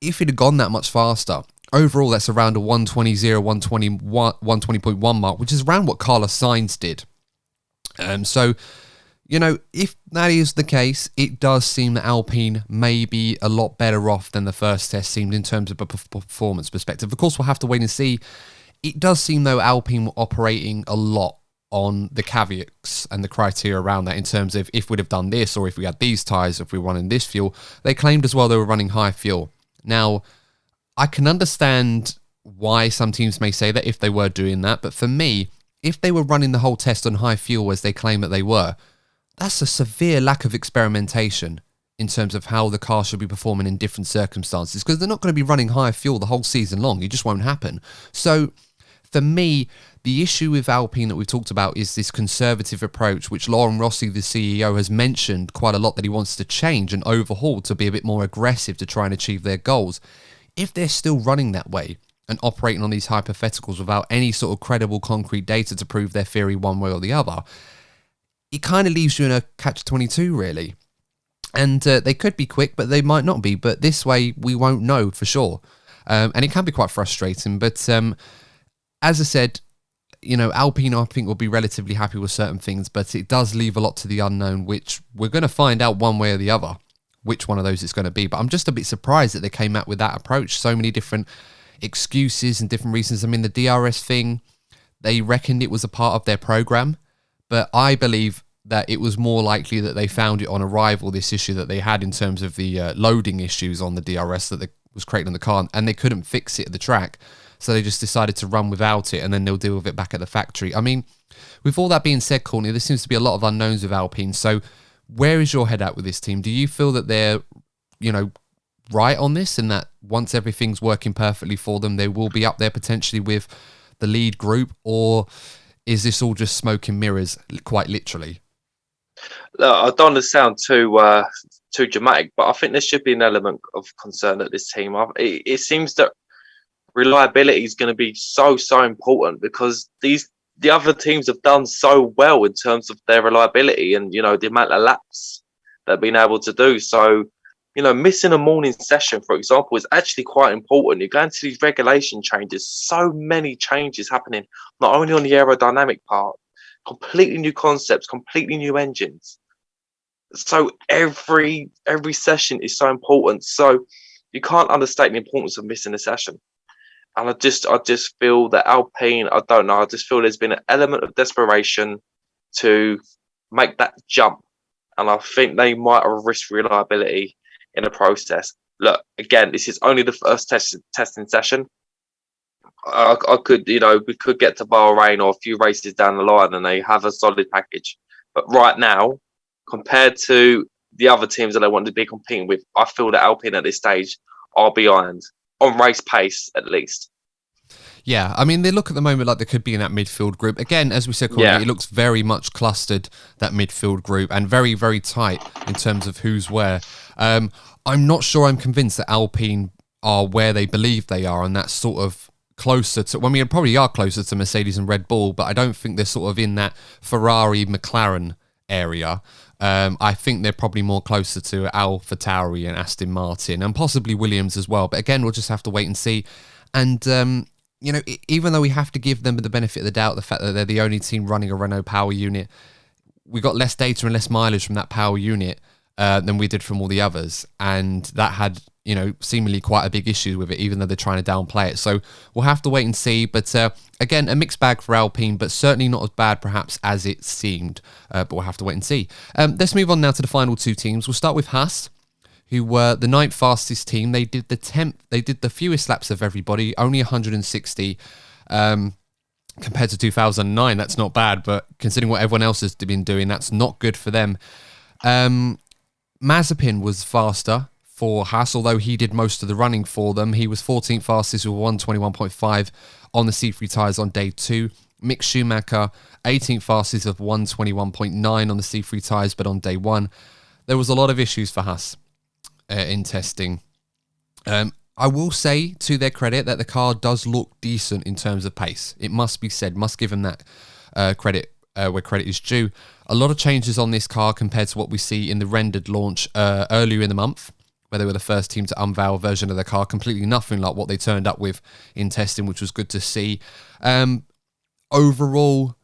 if it had gone that much faster, overall that's around a 120.1 mark, which is around what Carlos Sainz did. If that is the case, it does seem that Alpine may be a lot better off than the first test seemed in terms of a performance perspective. Of course, we'll have to wait and see. It does seem, though, Alpine were operating a lot on the caveats and the criteria around that in terms of if we'd have done this or if we had these tyres, if we were running this fuel. They claimed as well they were running high fuel. Now, I can understand why some teams may say that if they were doing that, but for me, if they were running the whole test on high fuel as they claim that they were, that's a severe lack of experimentation in terms of how the car should be performing in different circumstances, because they're not going to be running high fuel the whole season long. It just won't happen. So for me, the issue with Alpine that we've talked about is this conservative approach, which Laurent Rossi, the CEO, has mentioned quite a lot that he wants to change and overhaul to be a bit more aggressive to try and achieve their goals. If they're still running that way and operating on these hypotheticals without any sort of credible concrete data to prove their theory one way or the other, it kind of leaves you in a catch-22, really. And they could be quick, but they might not be. But this way, we won't know for sure. And it can be quite frustrating. But as I said, Alpine, I think, will be relatively happy with certain things. But it does leave a lot to the unknown, which we're going to find out one way or the other, which one of those it's going to be. But I'm just a bit surprised that they came out with that approach. So many different excuses and different reasons. I mean, the DRS thing, they reckoned it was a part of their program. But I believe that it was more likely that they found it on arrival, this issue that they had in terms of the loading issues on the DRS that was created on the car, and they couldn't fix it at the track. So they just decided to run without it, and then they'll deal with it back at the factory. I mean, with all that being said, Courtney, there seems to be a lot of unknowns with Alpine. So where is your head at with this team? Do you feel that they're, right on this, and that once everything's working perfectly for them, they will be up there potentially with the lead group, or is this all just smoke and mirrors, quite literally? Look, I don't want to sound too dramatic, but I think there should be an element of concern at this team. It seems that reliability is going to be so important, because the other teams have done so well in terms of their reliability and the amount of laps they've been able to do. So missing a morning session, for example, is actually quite important. You're going to these regulation changes, so many changes happening, not only on the aerodynamic part, completely new concepts, completely new engines. So every session is so important. So you can't understate the importance of missing a session. And I just feel that Alpine, I don't know, I just feel there's been an element of desperation to make that jump. And I think they might have risked reliability in the process. Look, again, this is only the first testing session. I could, we could get to Bahrain or a few races down the line and they have a solid package. But right now, compared to the other teams that they want to be competing with, I feel that Alpine at this stage are behind, on race pace at least. Yeah, I mean, they look at the moment like they could be in that midfield group. Again, as we said, Courtney, It looks very much clustered, that midfield group, and very, very tight in terms of who's where. I'm not sure I'm convinced that Alpine are where they believe they are, and that's sort of closer to, well, I mean, probably are closer to Mercedes and Red Bull, but I don't think they're sort of in that Ferrari, McLaren area. I think they're probably more closer to Alfa Tauri and Aston Martin, and possibly Williams as well. But again, we'll just have to wait and see. And, even though we have to give them the benefit of the doubt, the fact that they're the only team running a Renault power unit, we got less data and less mileage from that power unit than we did from all the others. And that had, seemingly quite a big issue with it, even though they're trying to downplay it. So we'll have to wait and see. But again, a mixed bag for Alpine, but certainly not as bad perhaps as it seemed. But we'll have to wait and see. Let's move on now to the final two teams. We'll start with Haas, who were the ninth fastest team. They did the fewest laps of everybody, only 160. Compared to 2009, that's not bad, but considering what everyone else has been doing, that's not good for them. Mazepin was faster for Haas, although he did most of the running for them. He was 14th fastest with 121.5 on the C3 tyres on day 2. Mick Schumacher, 18th fastest of 121.9 on the C3 tyres, but on day 1. There was a lot of issues for Haas in testing. I will say, to their credit, that the car does look decent in terms of pace. It must be said, must give them that credit where credit is due. A lot of changes on this car compared to what we see in the rendered launch earlier in the month, where they were the first team to unveil a version of the car, completely nothing like what they turned up with in testing, which was good to see. Overall,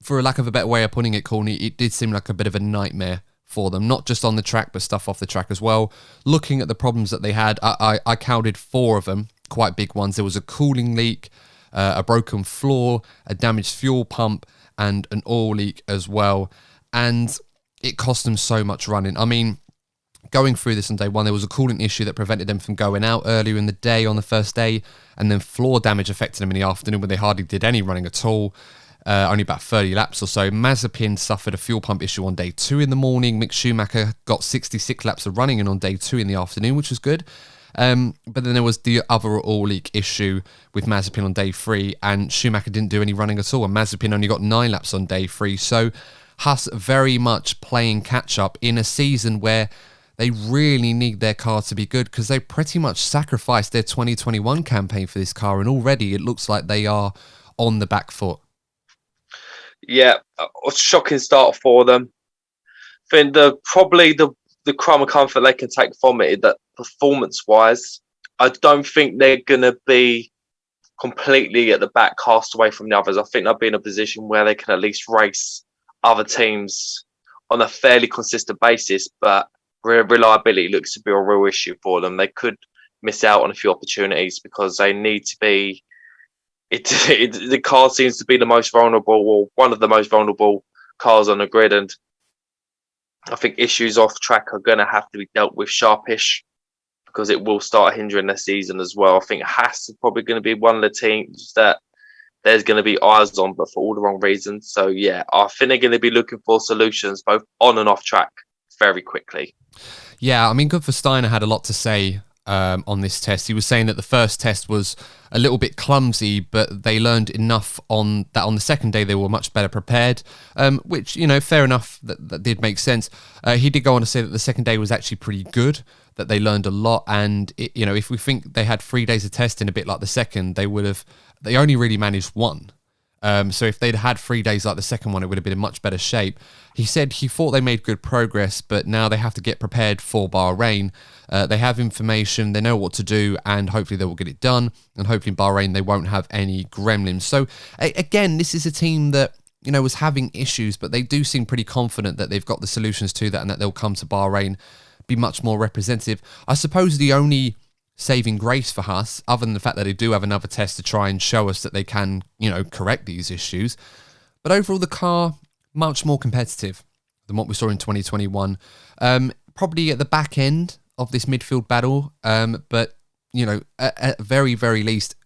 for a lack of a better way of putting it, Courtney, it did seem like a bit of a nightmare for them, not just on the track, but stuff off the track as well. Looking at the problems that they had, I counted 4 of them, quite big ones. There was a cooling leak, a broken floor, a damaged fuel pump, and an oil leak as well. And it cost them so much running. I mean, going through this on day 1, there was a coolant issue that prevented them from going out earlier in the day on the first day, and then floor damage affected them in the afternoon when they hardly did any running at all. Only about 30 laps or so. Mazepin suffered a fuel pump issue on day 2 in the morning. Mick Schumacher got 66 laps of running and on day 2 in the afternoon, which was good. But then there was the other oil leak issue with Mazepin on day 3, and Schumacher didn't do any running at all, and Mazepin only got 9 laps on day 3. So Haas very much playing catch-up in a season where they really need their car to be good, because they pretty much sacrificed their 2021 campaign for this car, and already it looks like they are on the back foot. Yeah, a shocking start for them. I think probably the crumb of comfort they can take from it is that performance-wise, I don't think they're going to be completely at the back, cast away from the others. I think they'll be in a position where they can at least race other teams on a fairly consistent basis, but reliability looks to be a real issue for them. They could miss out on a few opportunities because they need to be... the car seems to be the most vulnerable, or one of the most vulnerable cars on the grid, and I think issues off track are going to have to be dealt with sharpish, because it will start hindering their season as well. I think Haas is probably going to be one of the teams that there's going to be eyes on, but for all the wrong reasons. So yeah, I think they're going to be looking for solutions both on and off track very quickly. Yeah, I mean, Good for Steiner had a lot to say on this test. He was saying that the first test was a little bit clumsy, but they learned enough on that on the second day they were much better prepared, which, fair enough, that did make sense. He did go on to say that the second day was actually pretty good, that they learned a lot, and if we think they had 3 days of testing a bit like the second, they only really managed 1. So if they'd had 3 days like the second one, it would have been in much better shape. He said he thought they made good progress, but now they have to get prepared for Bahrain. They have information, they know what to do, and hopefully they will get it done. And hopefully in Bahrain they won't have any gremlins. So again, this is a team that was having issues, but they do seem pretty confident that they've got the solutions to that and that they'll come to Bahrain, be much more representative. I suppose the only saving grace for Haas, other than the fact that they do have another test to try and show us that they can, correct these issues. But overall, the car, much more competitive than what we saw in 2021. Probably at the back end of this midfield battle, but, at very, very least,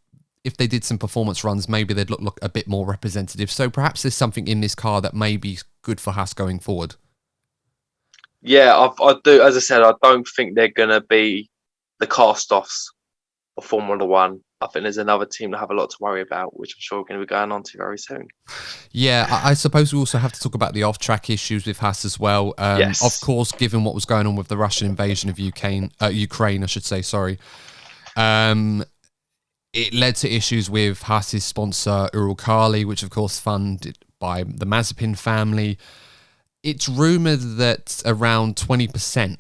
if they did some performance runs, maybe they'd look a bit more representative. So perhaps there's something in this car that may be good for Haas going forward. Yeah, I do. As I said, I don't think they're going to be the cast-offs of Formula One. I think there's another team that have a lot to worry about, which I'm sure we're going to be going on to very soon. Yeah, I suppose we also have to talk about the off-track issues with Haas as well. Yes. Of course, given what was going on with the Russian invasion of Ukraine, I should say, sorry. It led to issues with Haas's sponsor, Uralkali, which of course funded by the Mazepin family. It's rumoured that around 20%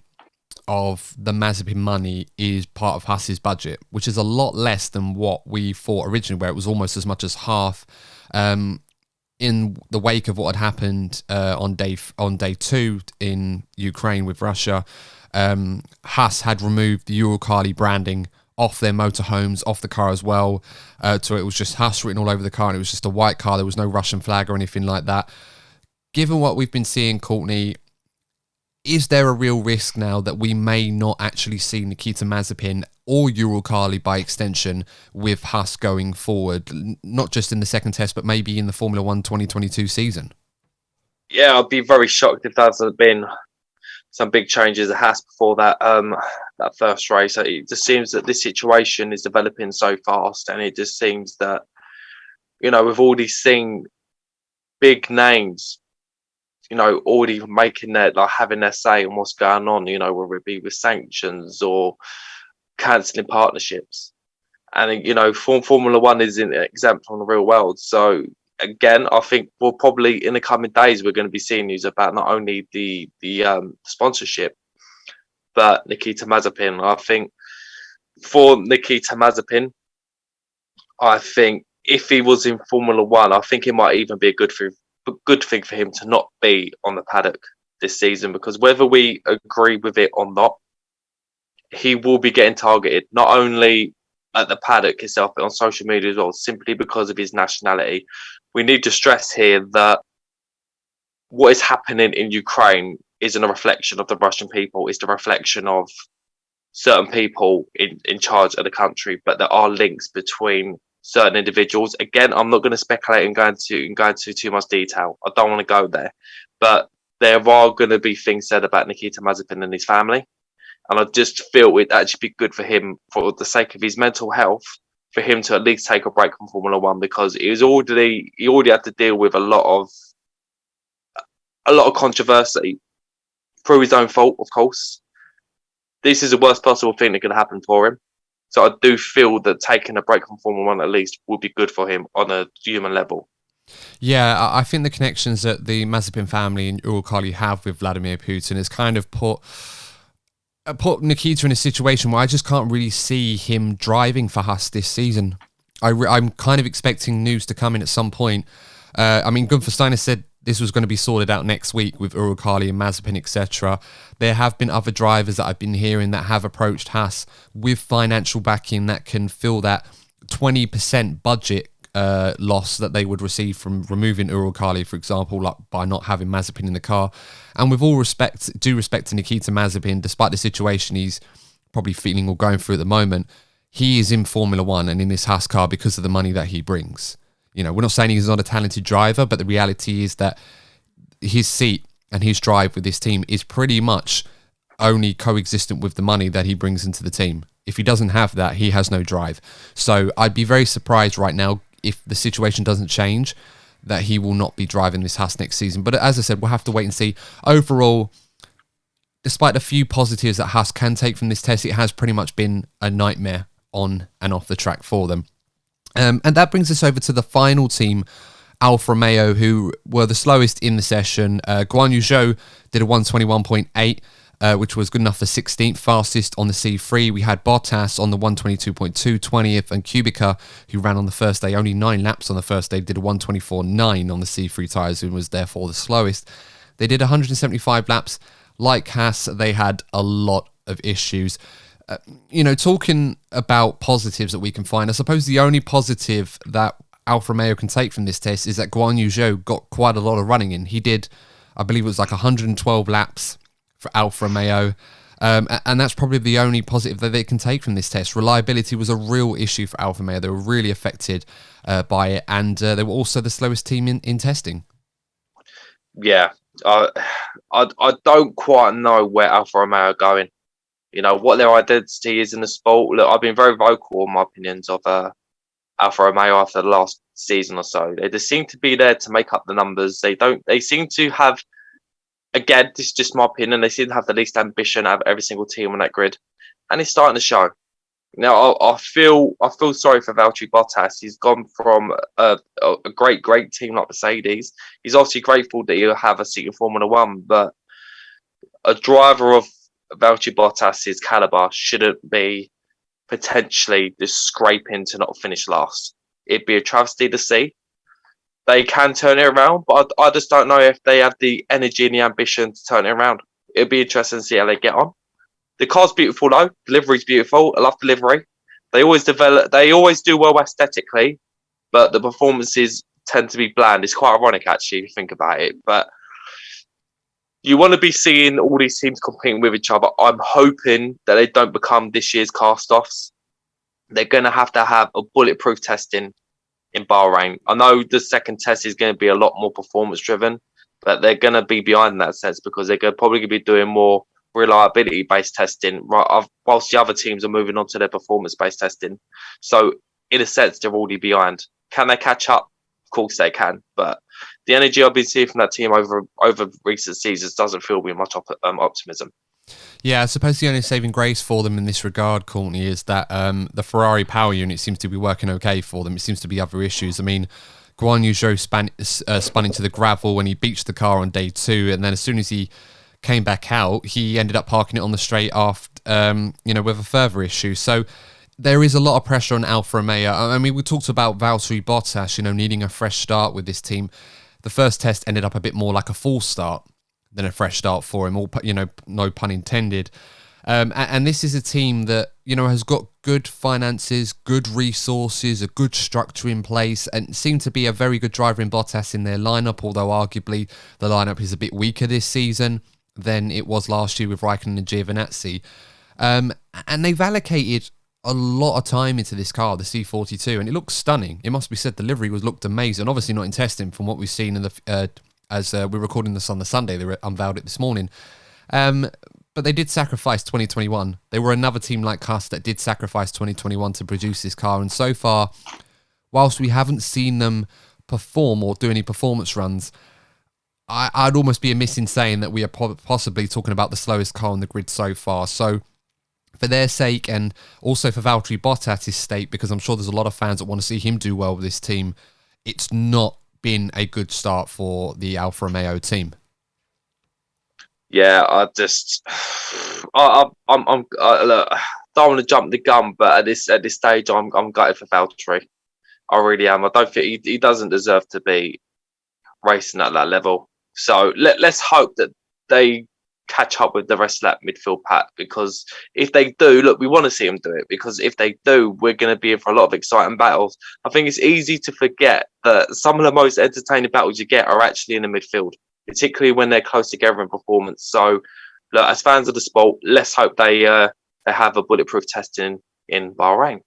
of the Mazepin money is part of Haas's budget, which is a lot less than what we thought originally, where it was almost as much as half. In the wake of what had happened on day 2 in Ukraine with Russia, Haas had removed the Uralkali branding off their motorhomes, off the car as well. So it was just Haas written all over the car, and it was just a white car. There was no Russian flag or anything like that. Given what we've been seeing, Courtney, is there a real risk now that we may not actually see Nikita Mazepin or Uralkali by extension with Haas going forward, not just in the second test, but maybe in the Formula 1 2022 season? Yeah, I'd be very shocked if there hasn't been some big changes at Haas before that first race. It just seems that this situation is developing so fast, and it just seems that, we've already seen big names already making having their say on what's going on, whether it be with sanctions or cancelling partnerships. And, Formula One isn't exempt from the real world. So, again, I think we'll probably, in the coming days, we're going to be seeing news about not only the sponsorship, but Nikita Mazepin. I think for Nikita Mazepin, I think if he was in Formula One, I think it might even be a good thing for him to not be on the paddock this season, because whether we agree with it or not, he will be getting targeted, not only at the paddock itself, but on social media as well, simply because of his nationality. We need to stress here that what is happening in Ukraine isn't a reflection of the Russian people. It's the reflection of certain people in charge of the country, but there are links between certain individuals. Again, I'm not going to speculate and go into too much detail. I don't want to go there, but there are going to be things said about Nikita Mazepin and his family, and I just feel it'd actually be good for him, for the sake of his mental health, for him to at least take a break from Formula One, because he already had to deal with a lot of controversy through his own fault, of course. This is the worst possible thing that could happen for him. So I do feel that taking a break from Formula One at least would be good for him on a human level. Yeah, I think the connections that the Mazepin family and Uralkali have with Vladimir Putin has kind of put Nikita in a situation where I just can't really see him driving for Haas this season. I'm kind of expecting news to come in at some point. Gunther Steiner said this was going to be sorted out next week with Uralkali and Mazepin, etc. There have been other drivers that I've been hearing that have approached Haas with financial backing that can fill that 20% budget loss that they would receive from removing Uralkali, for example, like by not having Mazepin in the car. And with all due respect to Nikita Mazepin, despite the situation he's probably feeling or going through at the moment, he is in Formula One and in this Haas car because of the money that he brings. We're not saying he's not a talented driver, but the reality is that his seat and his drive with this team is pretty much only coexistent with the money that he brings into the team. If he doesn't have that, he has no drive. So I'd be very surprised right now if the situation doesn't change that he will not be driving this Haas next season. But as I said, we'll have to wait and see. Overall, despite a few positives that Haas can take from this test, it has pretty much been a nightmare on and off the track for them. And that brings us over to the final team Alfa Romeo, who were the slowest in the session. Guan Yu Zhou did a 121.8, which was good enough for 16th, fastest on the C3. We had Bottas on the 122.2, 20th, and Kubica, who ran on the first day, only 9 laps on the first day, did a 124.9 on the C3 tyres, and was therefore the slowest. They did 175 laps. Like Haas, they had a lot of issues. Talking about positives that we can find, I suppose the only positive that Alfa Romeo can take from this test is that Guan Yu Zhou got quite a lot of running in. He did, I believe it was like 112 laps for Alfa Romeo, and that's probably the only positive that they can take from this test. Reliability was a real issue for Alfa Romeo. They were really affected by it, and they were also the slowest team in testing. Yeah, I don't quite know where Alfa Romeo are going. What their identity is in the sport. Look, I've been very vocal on my opinions of Alfa Romeo after the last season or so. They just seem to be there to make up the numbers. They seem to have, again, this is just my opinion, they seem to have the least ambition out of every single team on that grid. And it's starting to show. Now, I feel sorry for Valtteri Bottas. He's gone from a great team like Mercedes. He's obviously grateful that he'll have a seat in Formula One, but a driver of Valtteri Bottas's caliber shouldn't be potentially just scraping to not finish last. It'd be a travesty to see. They can turn it around, but I just don't know if they have the energy and the ambition to turn it around. It'd be interesting to see how they get on. The car's beautiful though. Delivery's beautiful. I love delivery. They always do well aesthetically, but the performances tend to be bland. It's quite ironic actually if you think about it. But you want to be seeing all these teams competing with each other. I'm hoping that they don't become this year's cast-offs. They're going to have a bulletproof testing in Bahrain. I know the second test is going to be a lot more performance-driven, but they're going to be behind in that sense because they're probably going to be doing more reliability-based testing, right? Whilst the other teams are moving on to their performance-based testing. So, in a sense, they're already behind. Can they catch up? Of course they can, but the energy I've been seeing from that team over recent seasons doesn't fill me with much optimism. Yeah, I suppose the only saving grace for them in this regard, Courtney, is that the Ferrari power unit seems to be working okay for them. It seems to be other issues. I mean, Guan Yu Zhou spun into the gravel when he beached the car on day 2, and then as soon as he came back out, he ended up parking it on the straight after, with a further issue. So there is a lot of pressure on Alfa Romeo. I mean, we talked about Valtteri Bottas, needing a fresh start with this team. The first test ended up a bit more like a false start than a fresh start for him, no pun intended. And this is a team that, has got good finances, good resources, a good structure in place, and seem to be a very good driver in Bottas in their lineup, although arguably the lineup is a bit weaker this season than it was last year with Raikkonen and Giovinazzi. And they've allocated a lot of time into this car, the C42, and it looks stunning. It must be said, the livery looked amazing. Obviously not in testing from what we've seen in the as we're recording this on the Sunday. They unveiled it this morning. But they did sacrifice 2021. They were another team like us that did sacrifice 2021 to produce this car. And so far, whilst we haven't seen them perform or do any performance runs, I'd almost be amiss in saying that we are possibly talking about the slowest car on the grid so far. So for their sake, and also for Valtteri Bottas' sake, because I'm sure there's a lot of fans that want to see him do well with this team, it's not been a good start for the Alfa Romeo team. Yeah, I don't want to jump the gun, but at this stage, I'm gutted for Valtteri. I really am. I don't think he doesn't deserve to be racing at that level. So let's hope that they catch up with the rest of that midfield pack, because if they do, look, we want to see them do it, because if they do, we're going to be in for a lot of exciting battles. I think it's easy to forget that some of the most entertaining battles you get are actually in the midfield, particularly when they're close together in performance. So, look, as fans of the sport, let's hope they have a bulletproof testing in Bahrain.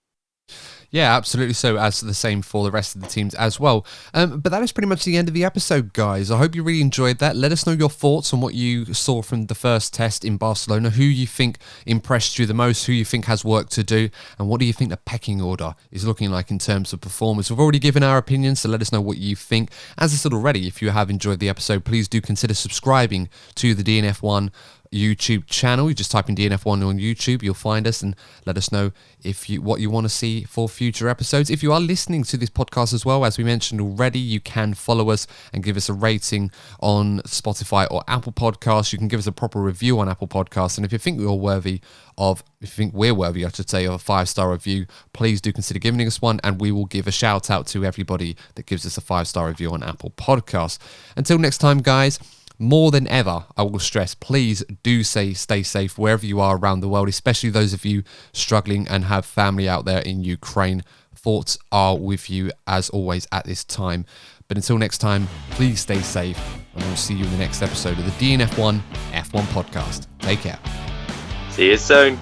Yeah, absolutely. So as the same for the rest of the teams as well. But that is pretty much the end of the episode, guys. I hope you really enjoyed that. Let us know your thoughts on what you saw from the first test in Barcelona, who you think impressed you the most, who you think has work to do, and what do you think the pecking order is looking like in terms of performance. We've already given our opinions, so let us know what you think. As I said already, if you have enjoyed the episode, please do consider subscribing to the DNF1 YouTube channel. You just type in DNF1 on YouTube, you'll find us, and let us know what you want to see for future episodes. If you are listening to this podcast as well, as we mentioned already, you can follow us and give us a rating on Spotify or Apple Podcasts. You can give us a proper review on Apple Podcasts, and if you think we're worthy, I should say, of a 5-star review, please do consider giving us one, and we will give a shout out to everybody that gives us a 5-star review on Apple Podcasts. Until next time, guys, more than ever, I will stress, please do stay safe wherever you are around the world, especially those of you struggling and have family out there in Ukraine. Thoughts are with you as always at this time. But until next time, please stay safe, and we'll see you in the next episode of the DNF1 F1 Podcast. Take care. See you soon.